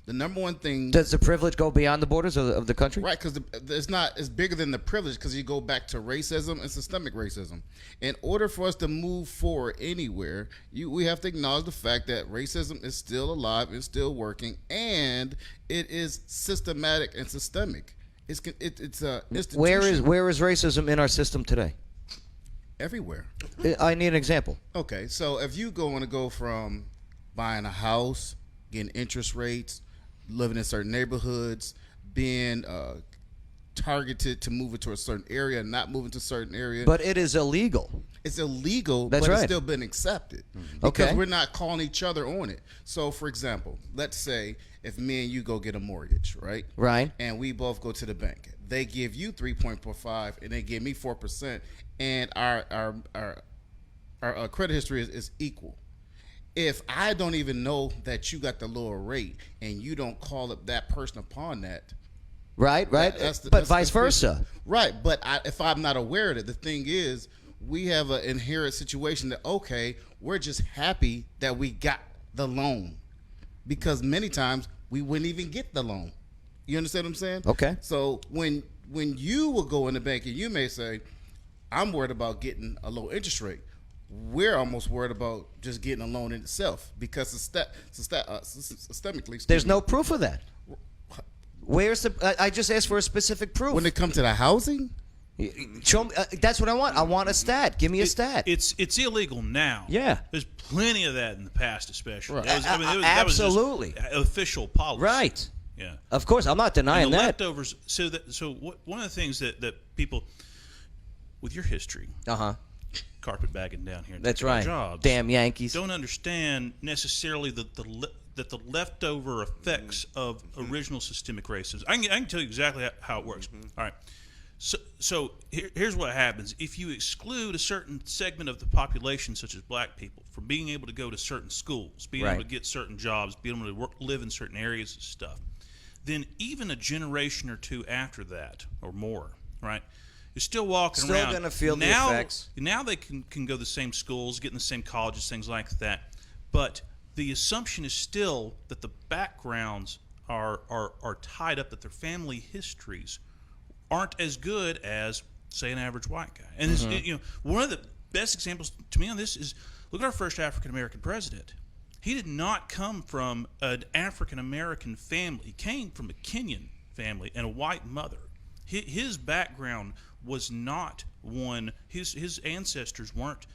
S3: The number one thing.
S1: Does the privilege go beyond the borders of the country?
S3: Right, because it's bigger than the privilege because you go back to racism and systemic racism. In order for us to move forward anywhere, we have to acknowledge the fact that racism is still alive and still working, and it is systematic and systemic. It's a institution.
S1: Where is racism in our system today?
S3: Everywhere.
S1: I need an example.
S3: Okay, so if you want to go from buying a house, getting interest rates, living in certain neighborhoods, being targeted to move into a certain area, not moving to a certain area.
S1: But it is illegal.
S3: It's illegal,
S1: That's
S3: but
S1: right.
S3: it's still been accepted.
S1: Mm-hmm.
S3: Because
S1: Okay.
S3: we're not calling each other on it. So, for example, let's say if me and you go get a mortgage, right?
S1: Right.
S3: And we both go to the bank. They give you 3.45 and they give me 4%, and our credit history is equal. If I don't even know that you got the lower rate and you don't call up that person upon that,
S1: right.
S3: that's
S1: vice versa.
S3: Right, but if I'm not aware of it, the thing is, we have an inherent situation that, okay, we're just happy that we got the loan because many times we wouldn't even get the loan. You understand what I'm saying?
S1: Okay.
S3: So when you will go in the bank and you may say, I'm worried about getting a low interest rate, we're almost worried about just getting a loan in itself because systemically.
S1: There's no proof of that. Where's I just asked for a specific proof.
S3: When it comes to the housing?
S1: Show me, that's what I want. I want a stat. Give me a stat.
S4: It's illegal now.
S1: Yeah.
S4: There's plenty of that in the past, especially.
S3: Right.
S4: That was just
S1: Absolutely.
S4: official policy.
S1: Right.
S4: Yeah.
S1: Of course, I'm not denying
S4: And the
S1: that.
S4: leftovers. One of the things that people with your history, carpetbagging down here, and
S1: That's
S4: taking our
S1: right.
S4: jobs,
S1: Damn Yankees.
S4: don't understand necessarily that the leftover effects of original systemic racism. I can tell you exactly how it works. All right. So here's what happens. If you exclude a certain segment of the population, such as black people, from being able to go to certain schools, being able to get certain jobs, being able to live in certain areas and stuff, then even a generation or two after that or more, right, is still walking
S1: Still
S4: around.
S1: gonna feel the effects.
S4: Now they can go to the same schools, get in the same colleges, things like that. But the assumption is still that the backgrounds are tied up, that their family histories aren't as good as, say, an average white guy. And one of the best examples to me on this is look at our first African American president. He did not come from an African American family. He came from a Kenyan family and a white mother. His background was not one. His ancestors weren't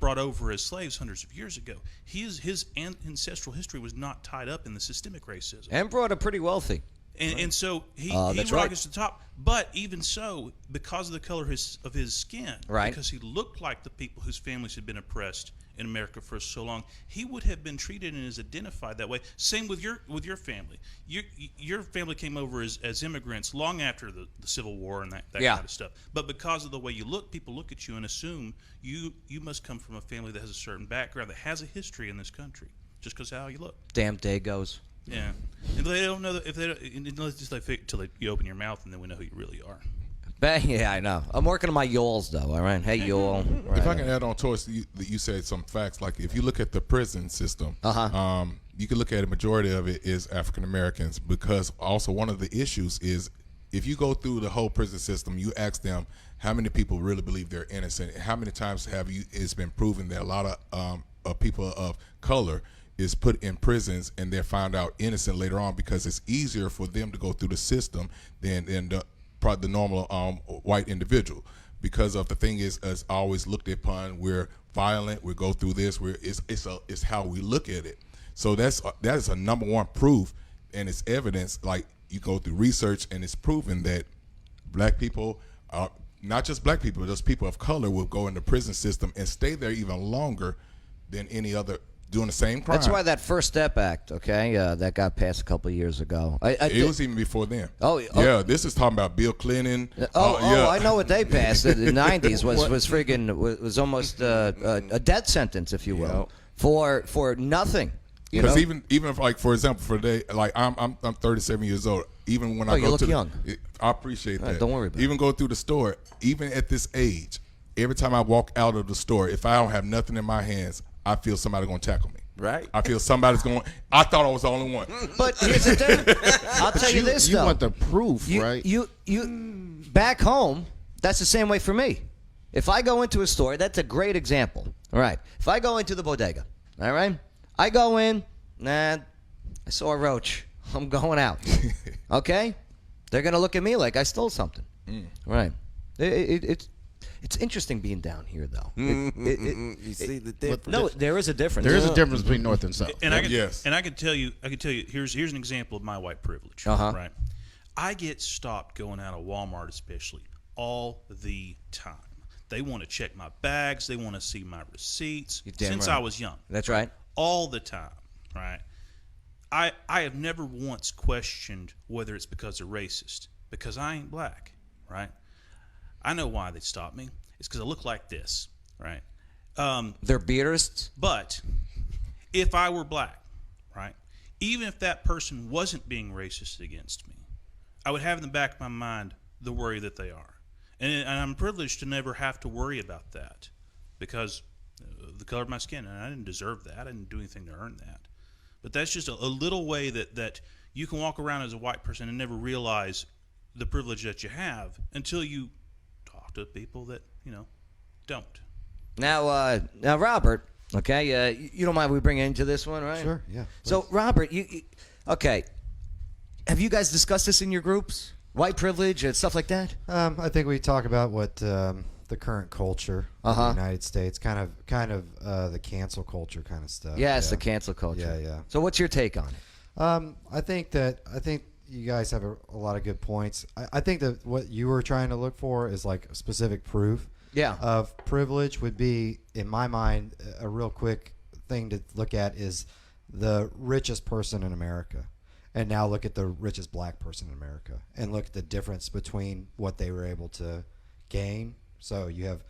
S4: brought over as slaves hundreds of years ago. His ancestral history was not tied up in the systemic racism.
S1: And brought up pretty wealthy.
S4: And so he
S1: that's right.
S4: rises to the top. But even so, because of the color of his skin,
S1: right.
S4: because he looked like the people whose families had been oppressed in America for so long, he would have been treated and is identified that way. Same with your family. Your family came over as immigrants long after the Civil War and that
S1: yeah.
S4: kind of stuff. But because of the way you look, people look at you and assume you must come from a family that has a certain background, that has a history in this country, just because of how you look.
S1: Damn Dagos.
S4: Yeah, and they don't know that if they don't, unless just like until you open your mouth and then we know who you really are.
S1: Yeah, I know. I'm working on my yawls though. All right, hey yawl. Right.
S6: If I can add on to it, you said some facts. Like if you look at the prison system, you can look at a majority of it is African Americans, because also one of the issues is if you go through the whole prison system, you ask them how many people really believe they're innocent. How many times it's been proven that a lot of people of color is put in prisons and they're found out innocent later on, because it's easier for them to go through the system than the normal white individual, because of the thing is always looked upon, we're violent, we go through this, it's how we look at it. So that is a number one proof, and it's evidence. Like you go through research and it's proven that black people, not just black people, just people of color will go in the prison system and stay there even longer than any other doing the same crime.
S1: That's why that First Step Act, okay, that got passed a couple of years ago.
S6: It was even before then.
S1: Oh,
S6: this is talking about Bill Clinton.
S1: Yeah. I know what they passed in the '90s was almost a death sentence, if you will, for nothing.
S6: Because even if, like, for example, for today, like I'm 37 years old. Even when I go
S1: you look
S6: to
S1: young.
S6: I appreciate that.
S1: Don't worry about it.
S6: Even go through the store, even at this age, every time I walk out of the store, if I don't have nothing in my hands, I feel somebody going to tackle me.
S7: Right.
S6: I feel somebody's going. I thought I was the only one.
S1: But here's the thing. I'll tell you this,
S3: you
S1: though.
S3: want the proof, right?
S1: You back home, that's the same way for me. If I go into a store, that's a great example. All right. If I go into the bodega, all right, I go in, I saw a roach. I'm going out. Okay? They're going to look at me like I stole something. Right. It's interesting being down here, though.
S7: You see the difference?
S1: No, there is a difference.
S3: There is a difference between North and South.
S4: And I can tell you. Here's an example of my white privilege. Right. I get stopped going out of Walmart, especially, all the time. They want to check my bags. They want to see my receipts. Since I was young.
S1: That's right.
S4: All the time. Right. I have never once questioned whether it's because they're racist, because I ain't black. Right. I know why they stopped me. It's because I look like this, right?
S1: They're beardists?
S4: But if I were black, right, even if that person wasn't being racist against me, I would have in the back of my mind the worry that they are. And I'm privileged to never have to worry about that because of the color of my skin. And I didn't deserve that. I didn't do anything to earn that. But that's just a little way that you can walk around as a white person and never realize the privilege that you have until you to people that don't.
S1: Now Robert, okay, you don't mind we bring into this one, right?
S5: Sure, yeah.
S1: So Robert, you okay? Have you guys discussed this in your groups, white privilege and stuff like that?
S5: I think we talk about what the current culture of the United States, kind of the cancel culture kind of stuff.
S1: Yes, the cancel culture.
S5: Yeah.
S1: So what's your take on it?
S5: I think you guys have a lot of good points. I think that what you were trying to look for is like specific proof of privilege would be, in my mind, a real quick thing to look at is the richest person in America. And now look at the richest black person in America and look at the difference between what they were able to gain. So you have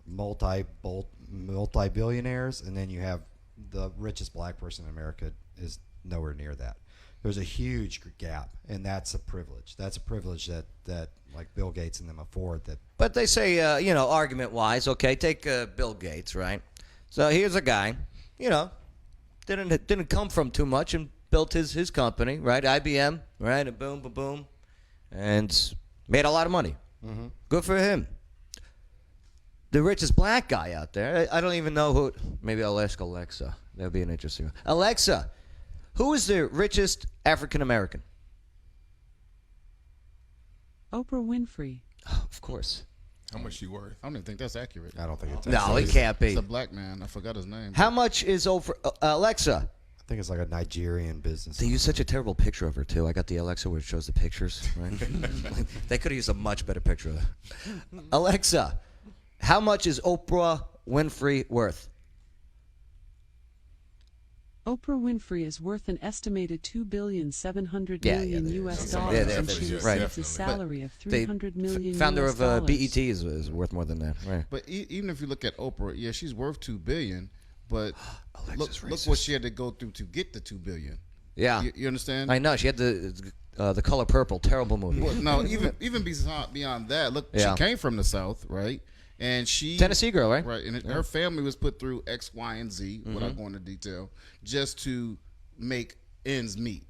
S5: multi-billionaires, and then you have the richest black person in America is nowhere near that. There's a huge gap, and that's a privilege. That's a privilege that like Bill Gates and them afford. That,
S1: but they say, argument-wise, okay, take Bill Gates, right? So here's a guy, didn't come from too much and built his company, right? IBM, right? And boom, boom, boom, and made a lot of money. Mm-hmm. Good for him. The richest black guy out there, I don't even know who. Maybe I'll ask Alexa. That'd be an interesting one. Alexa. Who is the richest African American?
S10: Oprah Winfrey.
S1: Oh, of course.
S6: How much she worth?
S3: I don't even think that's accurate.
S5: I don't think it's
S1: No, it can't be.
S3: It's a black man. I forgot his name.
S1: How much is Oprah? Alexa,
S5: think it's like a Nigerian business.
S1: They use such a terrible picture of her too. I got the Alexa where it shows the pictures. Right? They could have used a much better picture of her. Alexa, how much is Oprah Winfrey worth?
S10: Oprah Winfrey is worth an estimated $2,700,000,000 US
S1: Yeah,
S10: dollars,
S1: yeah,
S10: and she
S1: right.
S10: receives a salary of $300 million.
S1: Founder
S10: US
S1: of
S10: dollars.
S1: BET is worth more than that. Right.
S3: But even if you look at Oprah, yeah, she's worth $2 billion. But look
S1: racist.
S3: what she had to go through to get the $2 billion.
S1: Yeah.
S3: You understand?
S1: I know. She had the Color Purple. Terrible movie.
S3: Well, no, even beyond that, look,
S1: Yeah.
S3: she came from the South, right? And she
S1: Tennessee girl, right?
S3: Right, and her family was put through X, Y, and Z, without going into detail, just to make ends meet,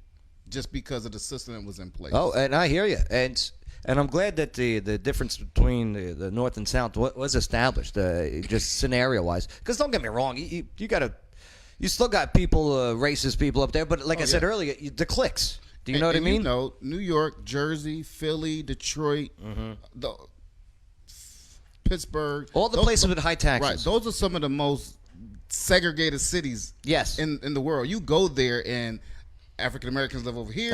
S3: just because of the system that was in place.
S1: Oh, and I hear you, and I'm glad that the difference between the North and South was established, just scenario wise. Because don't get me wrong, you still got people, racist people up there, but like I said earlier, the cliques. Do you know what I mean?
S3: You know, New York, Jersey, Philly, Detroit, Pittsburgh,
S1: all the places with high taxes.
S3: Right, those are some of the most segregated cities.
S1: Yes.
S3: in the world. You go there and African Americans live over here.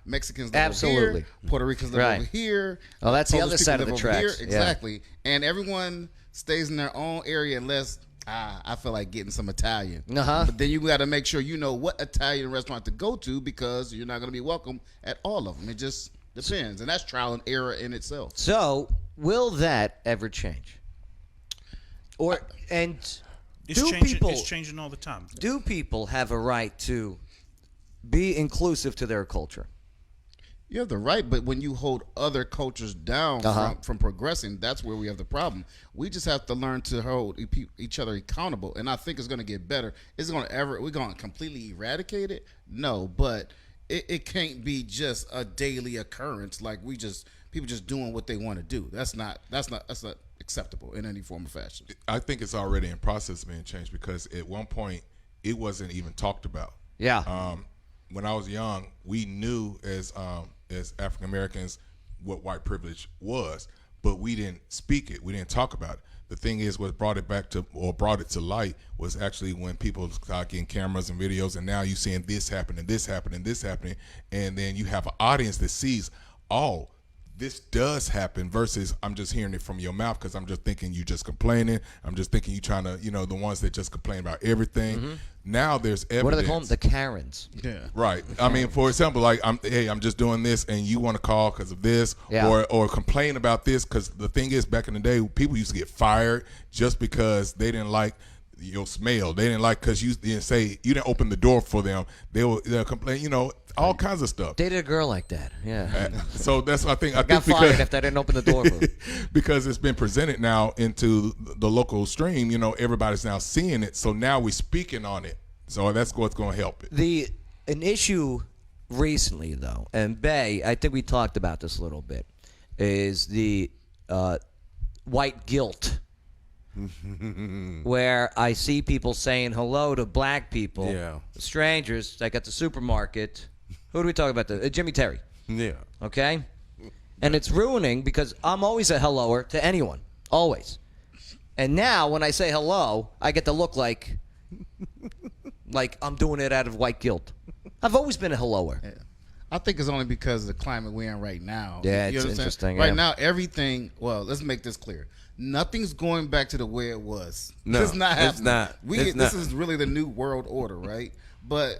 S3: Mexicans live
S1: Absolutely.
S3: over here. Puerto Ricans live
S1: Right.
S3: over here.
S1: Oh, that's the
S3: Polish
S1: other
S3: people
S1: side of
S3: live
S1: the
S3: over here.
S1: tracks. Yeah.
S3: Exactly. And everyone stays in their own area unless I feel like getting some Italian. But then you got to make sure you know what Italian restaurant to go to, because you're not going to be welcome at all of them. It just depends, and that's trial and error in itself.
S1: So, will that ever change?
S4: It's changing all the time.
S1: Do people have a right to be inclusive to their culture?
S3: You have the right, but when you hold other cultures down from progressing, that's where we have the problem. We just have to learn to hold each other accountable, and I think it's going to get better. We're going to completely eradicate it? No, but it can't be just a daily occurrence. Like people just doing what they want to do. That's not acceptable in any form or fashion.
S6: I think it's already in process of being changed, because at one point it wasn't even talked about.
S1: Yeah.
S6: When I was young, we knew as African Americans what white privilege was, but we didn't speak it. We didn't talk about it. The thing is, what brought it to light was actually when people started getting cameras and videos, and now you seeing this happen and this happen and this happening, and then you have an audience that sees, oh, this does happen, versus I'm just hearing it from your mouth because I'm just thinking you just complaining. I'm just thinking you trying to, the ones that just complain about everything. Now there's evidence.
S1: What do they call them? The Karens.
S3: Yeah.
S6: Right. I mean, for example, like I'm just doing this, and you want to call because of this, or complain about this, because the thing is, back in the day, people used to get fired just because they didn't like your smell. They didn't like because you didn't say, you didn't open the door for them. They'll complain. All kinds of stuff.
S1: Dated a girl like that. Yeah.
S6: So that's what I think. I
S1: got
S6: think
S1: fired if I didn't open the door for him.
S6: Because it's been presented now into the local stream. Everybody's now seeing it. So now we're speaking on it. So that's what's going to help it.
S1: An issue recently, though, and Bay, I think we talked about this a little bit, is the white guilt. Where I see people saying hello to black people, strangers, like at the supermarket. Who do we talk about? Jimmy Terry.
S7: Yeah.
S1: Okay? And it's ruining, because I'm always a helloer to anyone. Always. And now when I say hello, I get to look like I'm doing it out of white guilt. I've always been a helloer.
S3: Yeah. I think it's only because of the climate we're in right now.
S1: Yeah, it's interesting.
S3: Right now, everything, let's make this clear. Nothing's going back to the way it was.
S7: No,
S3: it's not happening.
S7: It's not.
S3: This is really the new world order, right? But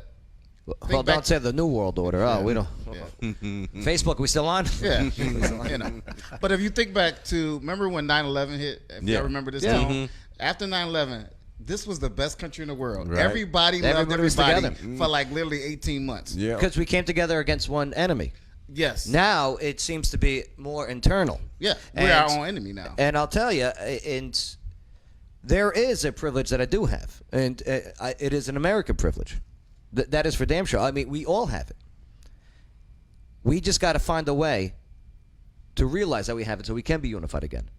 S1: don't say the new world order. Oh, we don't.
S3: Yeah.
S1: Facebook, we still on?
S3: Yeah. But if you think back to, remember when 9/11 hit? If y'all remember this time? After 9/11, this was the best country in the world.
S7: Right.
S3: Everybody loved
S1: was
S3: everybody
S1: together.
S3: for like literally 18 months.
S7: Yeah.
S1: Because we came together against one enemy.
S3: Yes.
S1: Now it seems to be more internal.
S3: Yeah. We're our own enemy now.
S1: And I'll tell you, there is a privilege that I do have, and it is an American privilege. That is for damn sure. I mean, we all have it. We just got to find a way to realize that we have it so we can be unified again.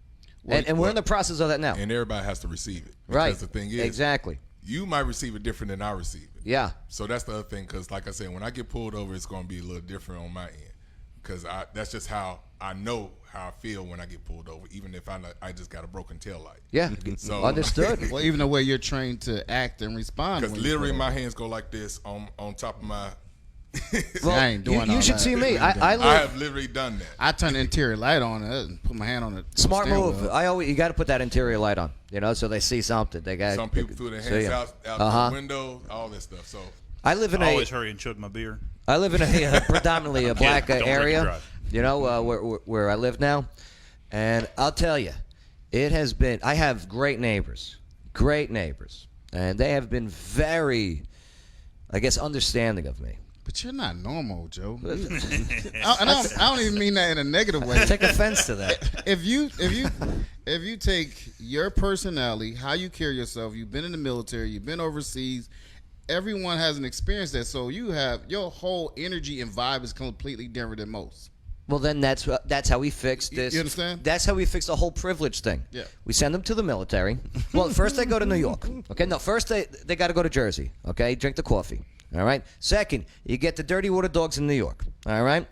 S1: And we're in the process of that now.
S6: And everybody has to receive it.
S1: Right.
S6: Because the thing is,
S1: exactly.
S6: You might receive it different than I receive it.
S1: Yeah.
S6: So that's the other thing, because like I said, when I get pulled over, it's going to be a little different on my end, because that's just how I know how I feel when I get pulled over, even if I just got a broken tail light.
S1: Yeah,
S6: So
S1: understood.
S3: Well, even the way you're trained to act and respond.
S6: Because literally my hands go like this on top of my.
S1: Well,
S3: I ain't doing
S1: you
S3: all
S1: should
S3: that.
S1: see me.
S3: I
S1: I
S6: I have literally done that.
S3: I turn the interior light on and put my hand on it.
S1: Smart move. You got to put that interior light on, so they see something. They got
S6: Some people threw their hands out the window, all that stuff. So
S1: I live in
S4: always hurry and chug my beer.
S1: I live in a predominantly a black
S4: don't drink and
S1: area,
S4: drive.
S1: where I live now, and I'll tell you, it has been. I have great neighbors, and they have been very, I guess, understanding of me.
S3: But you're not normal, Joe. I don't even mean that in a negative way.
S1: Take offense to that.
S3: If you take your personality, how you carry yourself, you've been in the military, you've been overseas, everyone hasn't experienced that. So you have your whole energy and vibe is completely different than most.
S1: Well, then that's how we fix this.
S3: You understand?
S1: That's how we fix the whole privilege thing.
S3: Yeah.
S1: We send them to the military. Well, first they go to New York. Okay. No, first they got to go to Jersey. Okay. Drink the coffee. All right. Second, you get the dirty water dogs in New York. All right.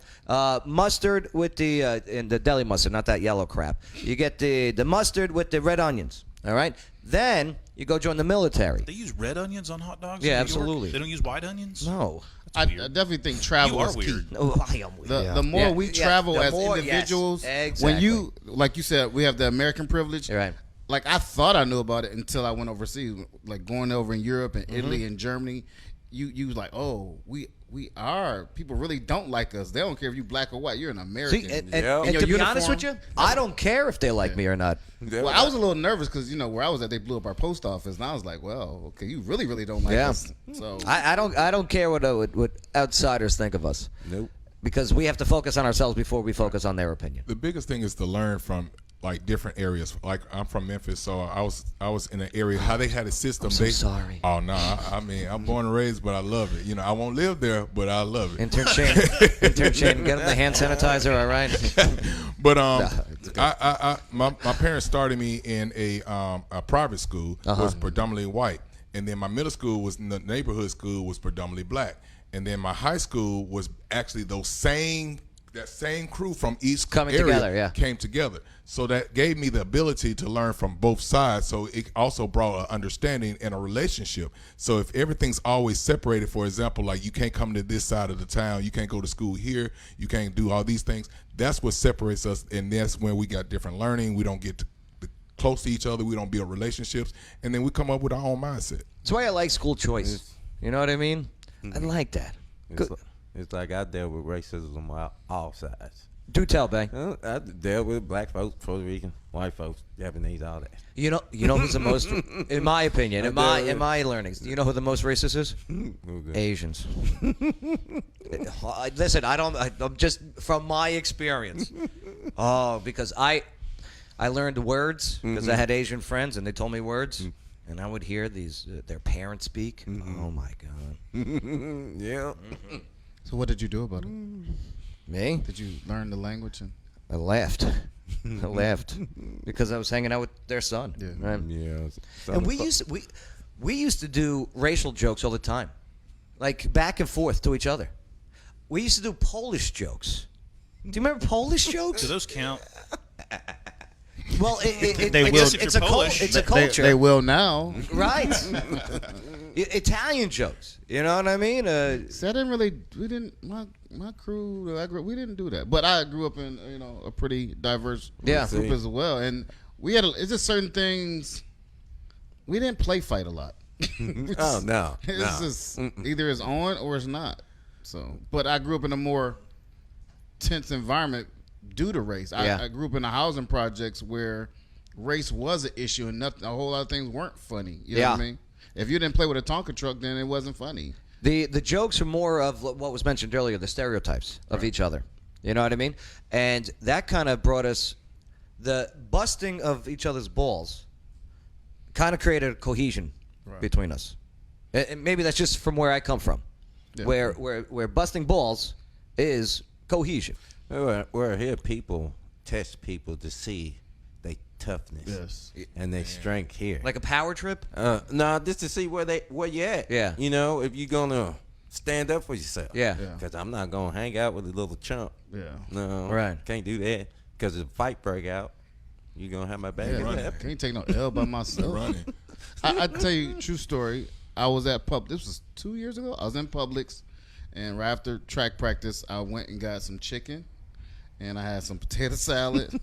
S1: Mustard with the deli mustard, not that yellow crap. You get the mustard with the red onions. All right. Then you go join the military.
S4: They use red onions on hot dogs?
S1: Yeah,
S4: in New York?
S1: absolutely.
S4: They don't use white onions?
S1: No.
S3: I definitely think travel
S4: You are
S3: is
S4: weird.
S3: key.
S1: No, I am weird.
S3: The more we travel as individuals,
S1: yes,
S3: when
S1: exactly.
S3: you, like you said, we have the American privilege.
S1: You're right.
S3: Like I thought I knew about it until I went overseas, like going over in Europe and Italy and Germany. You like, oh, we are. People really don't like us. They don't care if you black or white. You're an American.
S1: See, and
S3: In your
S1: to be honest with
S3: uniform,
S1: you, I don't care if they like me or not.
S3: Well, I was a little nervous because where I was at, they blew up our post office, and I was like, well, okay, you really don't like us. So
S1: I don't care what outsiders think of us.
S7: Nope.
S1: Because we have to focus on ourselves before we focus on their opinion.
S6: The biggest thing is to learn from like different areas. Like I'm from Memphis, so I was in an area how they had a system.
S1: I'm so sorry.
S6: Oh no, I mean I'm born and raised, but I love it. I won't live there, but I love it.
S1: Intern Shane, get him the hand sanitizer, all right?
S6: But my parents started me in a private school, was predominantly white, and then my middle school was the neighborhood school was predominantly black, and then my high school was actually that same crew from each area came together. So that gave me the ability to learn from both sides. So it also brought an understanding and a relationship. So if everything's always separated, for example, like you can't come to this side of the town, you can't go to school here, you can't do all these things, that's what separates us. And that's when we got different learning. We don't get close to each other. We don't build relationships. And then we come up with our own mindset.
S1: That's why I like school choice. You know what I mean? I like that.
S7: It's like I dealt with racism on all sides.
S1: Do tell, Bay.
S7: I dealt with black folks, Puerto Rican, white folks, Japanese, all that.
S1: You know who's the most, in my opinion, in my learnings. Do you know who the most racist is? Asians. Listen, I'm just from my experience. Oh, because I learned words because I had Asian friends and they told me words, and I would hear these their parents speak. Oh my god.
S7: Yeah.
S3: So what did you do about it?
S1: Me?
S3: Did you learn the language?
S1: I laughed. I laughed because I was hanging out with their son.
S3: Yeah.
S1: Right?
S7: Yeah.
S1: And we used to do racial jokes all the time, like back and forth to each other. We used to do Polish jokes. Do you remember Polish jokes?
S4: Do those count?
S1: Well, it's a culture.
S3: They will now.
S1: Right. Italian jokes. You know what I mean?
S3: See, my crew, we didn't do that. But I grew up in, a pretty diverse group as well. And we had, it's just certain things, we didn't play fight a lot.
S7: Oh, no.
S3: It's just either it's on or it's not. So, but I grew up in a more tense environment due to race. I grew up in the housing projects where race was an issue and a whole lot of things weren't funny. You know what I mean? If you didn't play with a Tonka truck, then it wasn't funny.
S1: The jokes are more of what was mentioned earlier, the stereotypes of each other. You know what I mean? And that kind of brought us, the busting of each other's balls kind of created a cohesion between us. And maybe that's just from where I come from, where busting balls is cohesion.
S7: Where here people test people to see their toughness and their strength here.
S1: Like a power trip?
S7: No, just to see where you at.
S1: Yeah.
S7: If you're gonna stand up for yourself.
S1: Yeah.
S7: Because I'm not gonna hang out with a little chump.
S3: Yeah.
S7: No.
S1: Right.
S7: Can't do that. Because if a fight break out, you gonna have my back.
S3: Yeah. Can't take no L by myself.
S6: Running.
S3: I tell you, true story. I was at this was 2 years ago. I was in Publix, and right after track practice, I went and got some chicken, and I had some potato salad.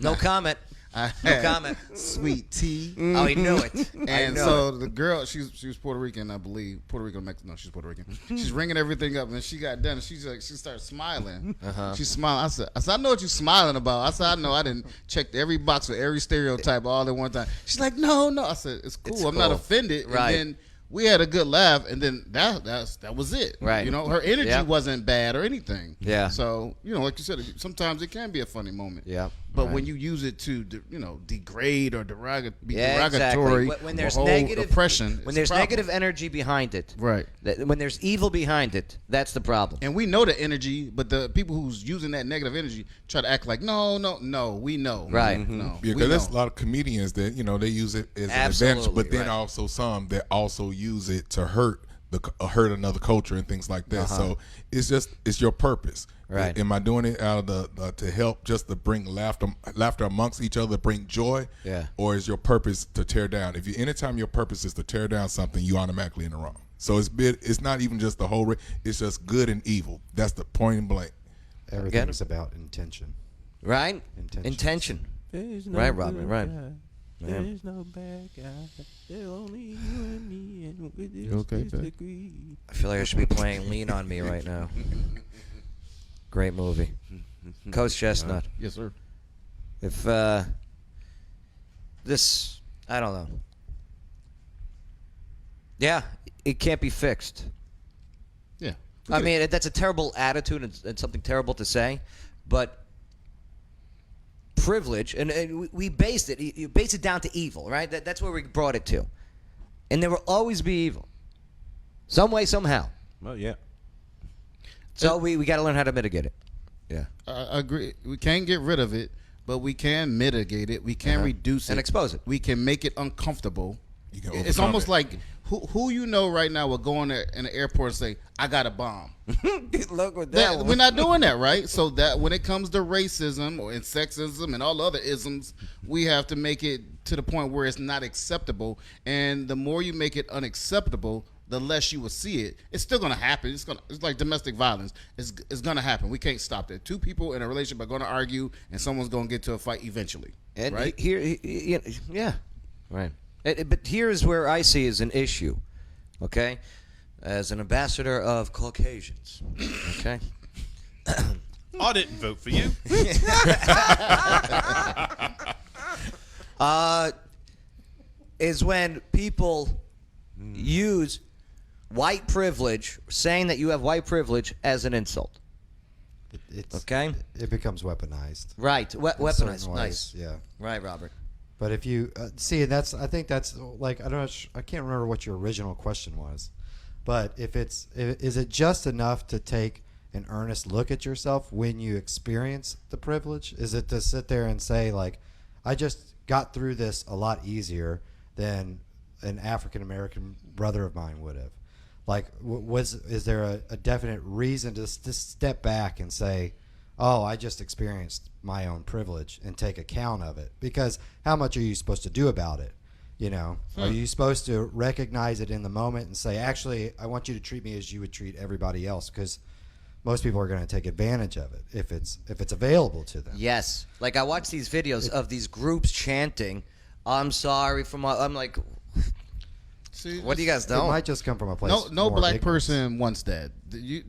S1: No comment.
S3: I
S1: No
S3: had
S1: comment.
S3: sweet tea.
S1: Oh, he knew it.
S3: And so the girl, she was Puerto Rican, I believe. Puerto Rican, Mexican. No, she's Puerto Rican. She's ringing everything up, and she got done. And she started smiling. She's smiling. I said, I know what you're smiling about. I said, I know. I didn't check every box with every stereotype all at one time. She's like, no. I said, it's cool. I'm not offended.
S1: Right.
S3: And then we had a good laugh, and then that was it.
S1: Right.
S3: You know, her energy
S1: Yep.
S3: wasn't bad or anything.
S1: Yeah.
S3: So, like you said, sometimes it can be a funny moment.
S1: Yeah.
S3: But when you use it to, degrade or be
S1: Exactly.
S3: derogatory,
S1: When there's
S3: or hold
S1: negative
S3: oppression,
S1: when
S3: it's
S1: there's
S3: a problem.
S1: negative energy behind it,
S3: Right.
S1: When there's evil behind it, that's the problem.
S3: And we know the energy, but the people who's using that negative energy try to act like, no, we know.
S1: Right.
S3: No,
S6: Yeah,
S3: we
S6: because there's
S3: know.
S6: a lot of comedians that they use it as an
S1: Absolutely,
S6: advantage, but then
S1: right.
S6: also some that also use it to hurt another culture and things like that. So it's your purpose.
S1: Right.
S6: Am I doing it out of the to help, just to bring laughter amongst each other, bring joy?
S1: Yeah.
S6: Or is your purpose to tear down? Anytime your purpose is to tear down something, you automatically in the wrong. So it's not even just the whole. It's just good and evil. That's the point blank.
S5: Everything's about intention.
S1: Right?
S5: Intention.
S1: Right, Robin. Right.
S7: There's no bad guy. There's only you and me, and with this
S3: okay,
S7: disagree.
S1: I feel like I should be playing Lean on Me right now. Great movie. Coach Chestnut.
S3: Yes, sir.
S1: If this, I don't know. Yeah, it can't be fixed.
S3: Yeah.
S1: I mean, that's a terrible attitude and something terrible to say, but privilege, and we based it. You base it down to evil, right? That's where we brought it to, and there will always be evil, some way, somehow.
S7: Well, yeah.
S1: So we got to learn how to mitigate it. Yeah,
S3: I agree. We can't get rid of it, but we can mitigate it. We can reduce it
S1: and expose it.
S3: We can make it uncomfortable.
S6: You can
S3: It's
S6: overcome
S3: almost
S6: it.
S3: like who right now will go in the airport and say, "I got a bomb."
S7: Good luck with that one.
S3: We're not doing that, right? So that when it comes to racism and sexism and all other isms, we have to make it to the point where it's not acceptable. And the more you make it unacceptable, the less you will see it. It's still going to happen. It's like domestic violence. It's going to happen. We can't stop that. Two people in a relationship are going to argue, and someone's going to get to a fight eventually.
S1: And
S3: right?
S1: Yeah, right. But here's where I see as an issue, okay? As an ambassador of Caucasians, okay?
S4: I didn't vote for you.
S1: Is when people use white privilege, saying that you have white privilege, as an insult. Okay?
S5: It becomes weaponized.
S1: Right.
S5: in
S1: Weaponized.
S5: certain
S1: Nice.
S5: ways, yeah.
S1: Right, Robert.
S5: But if you see, I think that's like I can't remember what your original question was, but is it just enough to take an earnest look at yourself when you experience the privilege? Is it to sit there and say like, I just got through this a lot easier than an African American brother of mine would have? Like, is there a definite reason to step back and say, oh, I just experienced my own privilege, and take account of it? Because how much are you supposed to do about it? Are you supposed to recognize it in the moment and say, actually, I want you to treat me as you would treat everybody else? Because most people are going to take advantage of it if it's available to them.
S1: Yes. Like, I watch these videos of these groups chanting, I'm sorry for my... I'm like...
S3: See,
S1: what do you guys
S5: It
S1: know?
S5: might just come from a place.
S3: No
S5: more
S3: black
S5: ignorance.
S3: person wants that.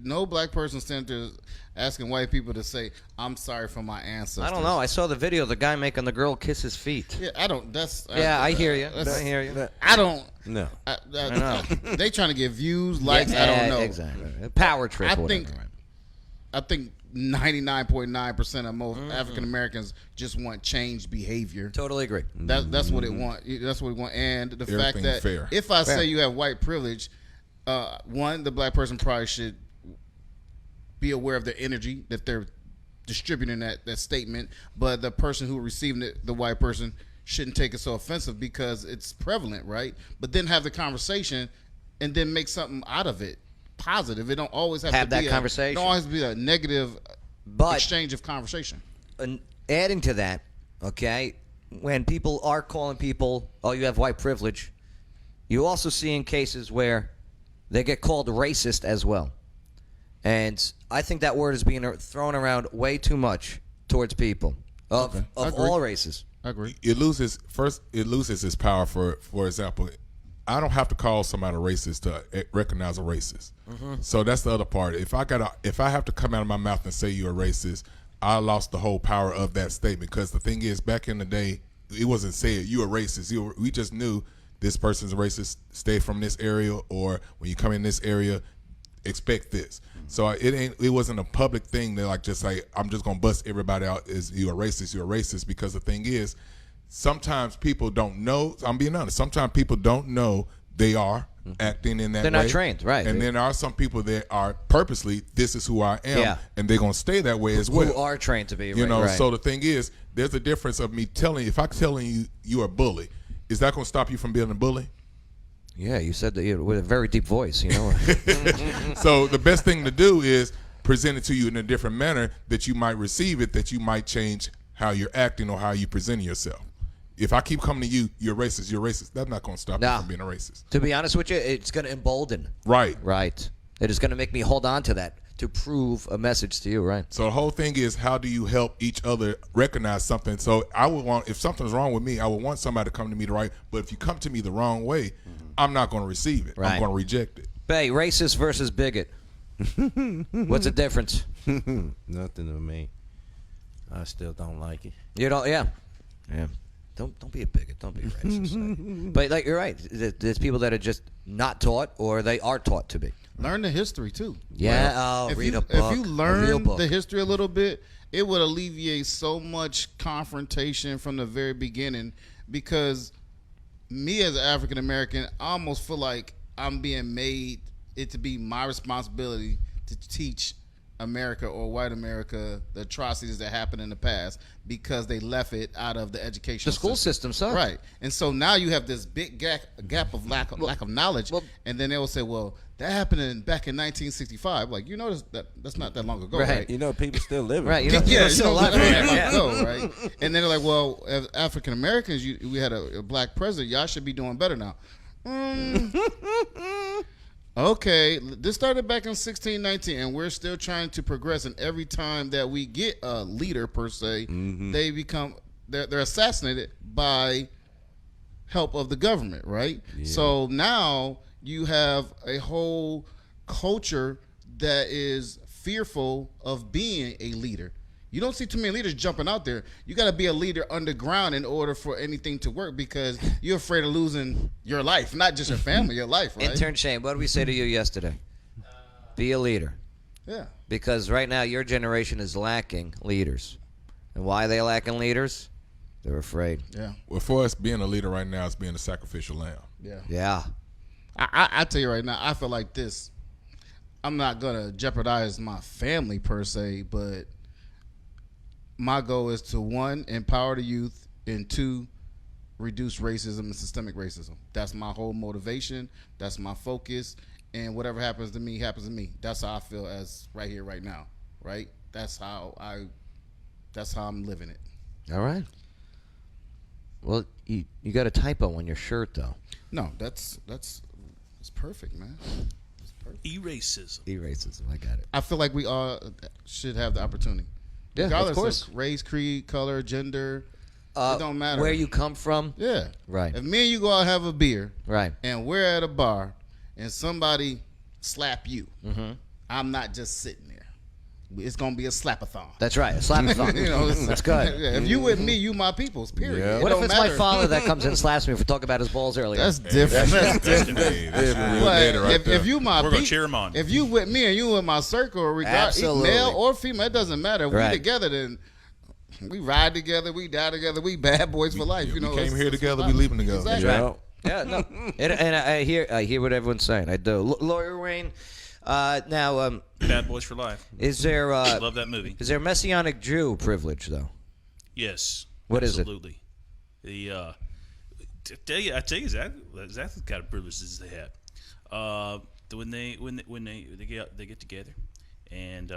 S3: No black person standing there asking white people to say, "I'm sorry for my ancestors."
S1: I don't know. I saw the video of the guy making the girl kiss his feet.
S3: Yeah, I don't. That's
S1: Yeah, I hear you.
S3: that's-
S1: I hear you.
S3: I don't.
S7: No.
S3: I
S1: know.
S3: They trying to get views, likes. I don't know.
S1: Exactly. Power trip.
S3: I
S1: or
S3: think.
S1: whatever.
S3: I think 99.9% of most African Americans just want changed behavior.
S1: Totally agree.
S3: That's what it want. That's what we want. And the fact
S6: Everything
S3: that
S6: fair.
S3: if I
S1: Fair.
S3: say you have white privilege, one, the black person probably should be aware of the energy that they're distributing that statement. But the person who receiving it, the white person, shouldn't take it so offensive because it's prevalent, right? But then have the conversation and then make something out of it. positive. It don't always have
S1: Have
S3: to be
S1: that conversation.
S3: It don't always be a negative exchange of conversation.
S1: And adding to that, okay, when people are calling people, oh, you have white privilege, you also see in cases where they get called racist as well. And I think that word is being thrown around way too much towards people of all races.
S3: I agree.
S6: It loses its power. For example, I don't have to call somebody a racist to recognize a racist. So that's the other part. If I have to come out of my mouth and say you're a racist, I lost the whole power of that statement. Because the thing is, back in the day, it wasn't said you a racist. We just knew this person's a racist. Stay from this area, or when you come in this area, expect this. So it wasn't a public thing that just like I'm just gonna bust everybody out as you're a racist. Because the thing is, sometimes people don't know. I'm being honest. Sometimes people don't know they are acting in that way.
S1: They're not trained, right?
S6: And then there are some people that are purposely, this is who I am, and they're gonna stay that way as well.
S1: Who are trained to be,
S6: you know.
S1: right.
S6: So the thing is, there's a difference of me telling. If I'm telling you you're a bully, is that gonna stop you from being a bully?
S1: Yeah, you said that with a very deep voice, you know.
S6: So the best thing to do is present it to you in a different manner that you might receive it, that you might change how you're acting or how you presenting yourself. If I keep coming to you, you're racist, that's not going to stop you from being a racist.
S1: To be honest with you, it's going to embolden.
S6: Right.
S1: Right. It is going to make me hold on to that to prove a message to you, right?
S6: So the whole thing is, how do you help each other recognize something? So I would want, if something's wrong with me, I would want somebody to come to me the right. But if you come to me the wrong way, I'm not going to receive it.
S1: Right.
S6: I'm going to reject it.
S1: Bay, racist versus bigot. What's the difference?
S7: Nothing to me. I still don't like it.
S1: You don't, yeah. Don't be a bigot. Don't be a racist. But like you're right. There's people that are just not taught, or they are taught to be.
S3: Learn the history too.
S1: Yeah.
S3: If
S1: Read
S3: you,
S1: a book.
S3: If you learn the history a little bit, it would alleviate so much confrontation from the very beginning. Because me as an African American, I almost feel like I'm being made it to be my responsibility to teach America or white America the atrocities that happened in the past, because they left it out of the education
S1: school system, sir.
S3: Right. And so now you have this big gap of lack of knowledge, and then they will say, well, that happened back in 1965. Like, you notice that's not that long ago, right?
S7: You know, people still living.
S1: Right.
S3: Yeah, still alive. Right? And then they're like, well, as African Americans, we had a black president. Y'all should be doing better now. Okay, this started back in 1619, and we're still trying to progress. And every time that we get a leader, per se, they become they're assassinated by help of the government, right? Yeah. So now you have a whole culture that is fearful of being a leader. You don't see too many leaders jumping out there. You got to be a leader underground in order for anything to work, because you're afraid of losing your life, not just your family, your life, right?
S1: Intern Shane, what did we say to you yesterday? Be a leader.
S3: Yeah.
S1: Because right now your generation is lacking leaders. And why are they lacking leaders? They're afraid.
S3: Yeah.
S6: Well, for us, being a leader right now is being a sacrificial lamb.
S3: Yeah.
S1: Yeah.
S3: I tell you right now, I feel like this. I'm not going to jeopardize my family, per se, but my goal is to, 1, empower the youth, and 2, reduce racism and systemic racism. That's my whole motivation. That's my focus. And whatever happens to me, happens to me. That's how I feel as right here, right now. Right? That's how I'm living it.
S1: All right. Well, you got a typo on your shirt, though.
S3: No, that's perfect, man. It's perfect.
S4: E-racism.
S1: I got it.
S3: I feel like we all should have the opportunity.
S1: Yeah,
S3: regardless
S1: of course.
S3: Race, creed, color, gender, it don't matter.
S1: Where you come from.
S3: Yeah.
S1: Right.
S3: If me and you go out and have a beer,
S1: right,
S3: and we're at a bar, and somebody slap you, I'm not just sitting there. It's gonna be a slapathon.
S1: That's right, a slapathon.
S3: You know,
S1: that's good.
S3: Yeah, if you with me, you my peoples. Period.
S6: Yeah.
S1: What if it's my father that comes in and slaps me for talking about his balls earlier?
S3: That's different.
S6: That's different.
S3: If you my
S4: we're gonna cheer him on.
S3: If you with me and you in my circle, regardless, male or female, it doesn't matter. If we together, then we ride together, we die together, we bad boys for life. You know,
S6: we came here together, we leaving together.
S3: Exactly.
S1: Right. Yeah, no, and I hear what everyone's saying. I do. Lawyer Wayne, now,
S4: Bad Boys for Life.
S1: is there?
S4: Love that movie.
S1: Is there Messianic Jew privilege though?
S4: Yes.
S1: What is it?
S4: Absolutely. I tell you exactly the kind of privileges they had. when they get together, and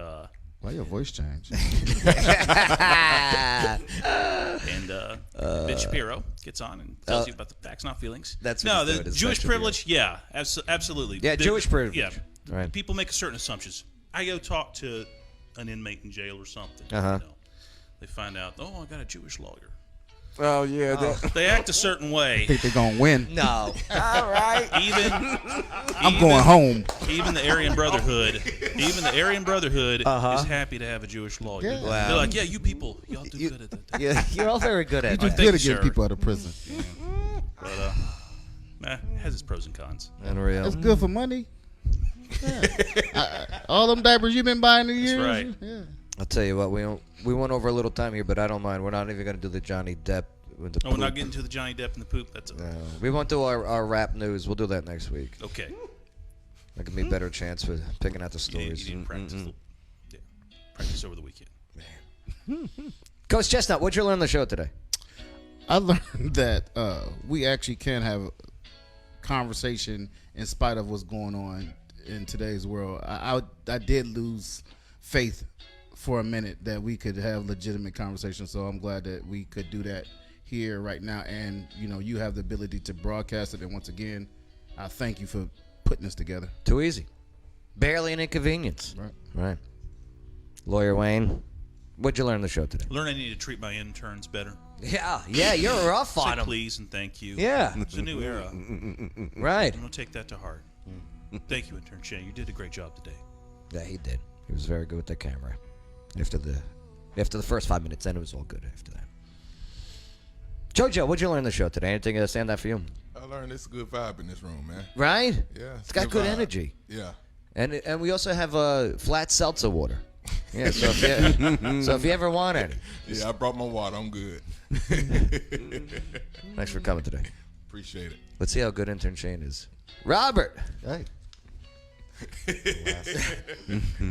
S3: why your voice changed?
S4: and Ben Shapiro gets on and tells you about the facts, not feelings.
S1: That's
S4: no,
S1: what
S4: the
S1: he's doing,
S4: Jewish
S1: special
S4: privilege. Yeah, absolutely.
S1: Yeah, Jewish privilege.
S4: Yeah,
S1: right.
S4: People make certain assumptions. I go talk to an inmate in jail or something.
S1: Uh-huh.
S4: You know, they find out, I got a Jewish lawyer.
S7: Oh yeah,
S4: They act a certain way.
S3: Think they're gonna win?
S1: No.
S7: all right.
S3: I'm going home.
S4: Even the Aryan Brotherhood, is happy to have a Jewish lawyer.
S3: Yeah.
S1: Wow.
S4: They're like, yeah, you people, y'all do good at that.
S1: Yeah, you're all very good at
S3: You
S1: it.
S3: just
S4: Thank
S3: good
S4: you,
S3: at getting
S4: sir.
S3: people out of prison.
S4: But it has its pros and cons.
S1: Unreal.
S3: That's good for money. Yeah. All them diapers you've been buying the years.
S4: right.
S3: Yeah.
S1: I'll tell you what, we went over a little time here, but I don't mind. We're not even going to do the Johnny Depp with the
S4: Oh, we're not
S1: poop.
S4: getting to the Johnny Depp and the poop. That's
S1: No. We won't do our rap news. We'll do that next week.
S4: okay.
S1: That give me a better chance for picking out the
S4: You
S1: stories.
S4: need to practice. Yeah, practice over the weekend.
S1: Coach Chestnut, what'd you learn on the show today?
S3: I learned that we actually can have a conversation in spite of what's going on in today's world. I did lose faith for a minute that we could have legitimate conversations, so I'm glad that we could do that here right now. And you have the ability to broadcast it. And once again, I thank you for putting this together.
S1: Too easy. Barely an inconvenience. Right. Lawyer Wayne, what'd you learn on the show today?
S4: Learn I need to treat my interns better.
S1: Yeah, you're rough
S4: Say
S1: on them.
S4: please and thank you.
S1: Yeah.
S4: It's a new era.
S1: Right.
S4: I'm going to take that to heart. Thank you, intern Shane. You did a great job today.
S1: Yeah, he did. He was very good with the camera. After the first 5 minutes, then it was all good after that. Jojo, what'd you learn on the show today? Anything stand out for you?
S6: I learned it's a good vibe in this room, man.
S1: Right?
S6: Yeah.
S1: It's got good
S6: vibe.
S1: energy.
S6: Yeah.
S1: And we also have flat seltzer water. Yeah, so if you ever want any.
S6: Yeah, I brought my water. I'm good.
S1: Thanks for coming today.
S6: Appreciate it.
S1: Let's see how good intern Shane is. Robert.
S5: Hey.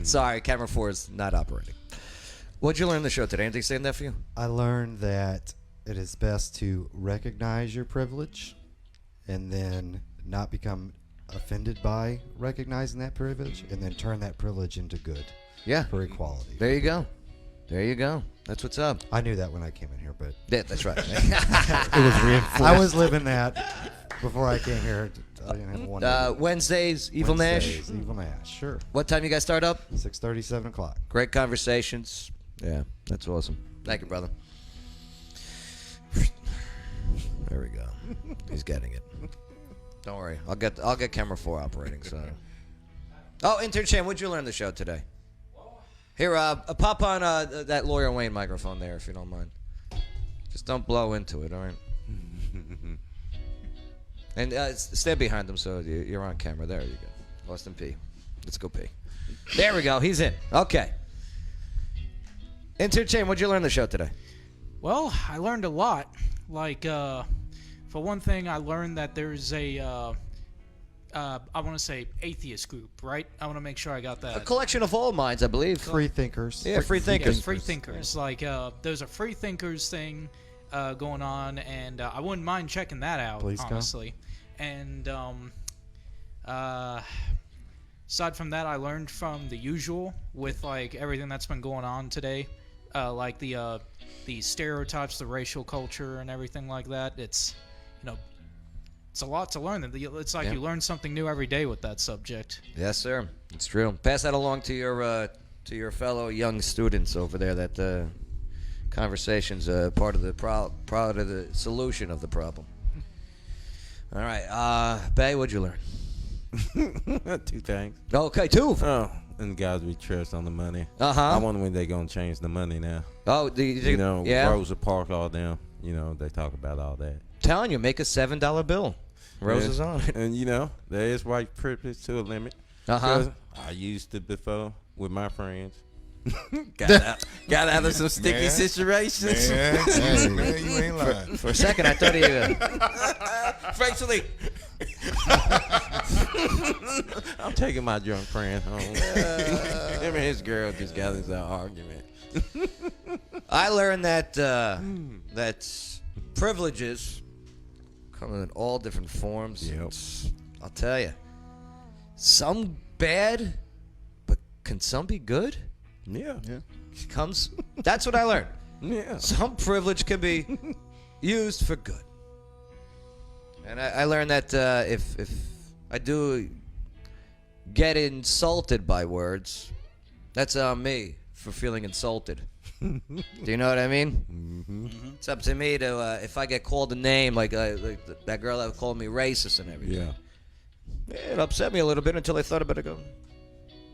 S1: Sorry, camera 4 is not operating. What'd you learn on the show today? Anything stand out for you?
S5: I learned that it is best to recognize your privilege and then not become offended by recognizing that privilege and then turn that privilege into good.
S1: Yeah.
S5: For equality.
S1: There you go. That's what's up.
S5: I knew that when I came in here, but
S1: Yeah, that's right.
S3: It was reinforced.
S5: I was living that before I came here. I didn't have one.
S1: Wednesdays, Evil Nash.
S5: Evil Nash, sure.
S1: What time you guys start up?
S5: 6:30, 7 o'clock.
S1: Great conversations. Yeah, that's awesome. Thank you, brother. There we go. He's getting it. Don't worry. I'll get camera 4 operating. So. Oh, intern Shane, what'd you learn on the show today? Here, pop on that Lawyer Wayne microphone there, if you don't mind. Just don't blow into it, all right? And stand behind him so you're on camera. There you go. Austin P. Let's go P. There we go. He's in. Okay. Intern Shane, what'd you learn on the show today?
S11: Well, I learned a lot. Like, for one thing, I learned that there's a, I want to say atheist group, right? I want to make sure I got that.
S1: A collection of all minds, I believe.
S5: Free thinkers.
S1: Yeah, free thinkers.
S11: Yes, free thinkers. Like, there's a free thinkers thing going on, and I wouldn't mind checking that out,
S5: Please come.
S11: honestly. And aside from that, I learned from the usual with like everything that's been going on today, like the stereotypes, the racial culture, and everything like that. It's it's a lot to learn. It's like you learn something new every day with that subject.
S1: Yes, sir. It's true. Pass that along to your fellow young students over there. That conversation's part of the solution of the problem. All right, Bay, what'd you learn?
S7: 2 things.
S1: Okay, 2.
S7: Oh, and guys we trust on the money.
S1: Uh-huh.
S7: I wonder when they gonna change the money now.
S1: Oh, yeah.
S7: Rosa Parks, all them. They talk about all that.
S1: Telling you, make a $7 bill. Roses on it.
S7: And there is white privilege to a limit.
S1: Uh-huh.
S7: 'Cause I used it before with my friends. got out of some sticky situations.
S6: Man, you ain't lying.
S1: For a second, I thought you.
S7: Frankly, I'm taking my drunk friend home. Him and his girl just got into an argument.
S1: I learned that privileges come in all different forms.
S7: Yep.
S1: I'll tell you, some bad, but can some be good?
S7: Yeah.
S1: That's what I learned.
S7: Yeah.
S1: Some privilege can be used for good. And I learned that if I do get insulted by words, that's on me for feeling insulted. Do you know what I mean? Mm-hmm. It's up to me to, if I get called a name, like that girl that called me racist and everything.
S7: Yeah.
S1: It upset me a little bit until I thought about it.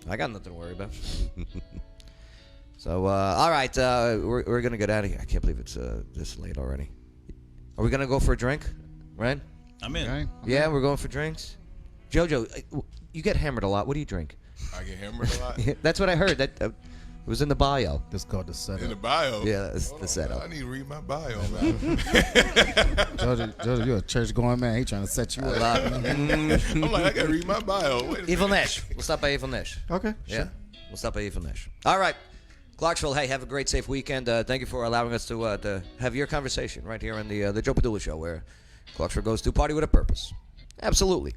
S1: I got nothing to worry about. So, all right, we're going to get out of here. I can't believe it's this late already. Are we going to go for a drink, right?
S4: I'm in.
S3: Okay.
S1: Yeah, we're going for drinks. Jojo, you get hammered a lot. What do you drink?
S6: I get hammered a lot.
S1: That's what I heard. That it was in the bio.
S3: That's called the setup.
S6: In the bio.
S1: Yeah, that's
S6: Hold
S1: the
S6: on,
S1: setup.
S6: man. I need to read my bio, man.
S3: Jojo, you're a church going man. He trying to set you up.
S6: I'm like, I gotta read my bio. Wait a
S1: Evil
S6: minute.
S1: Nash. We'll stop by Evil Nash.
S3: Okay.
S1: Yeah, we'll stop by Evil Nash. All right, Clarksville. Hey, have a great, safe weekend. Thank you for allowing us to have your conversation right here on the Joe Padula Show, where Clarksville goes to party with a purpose. Absolutely.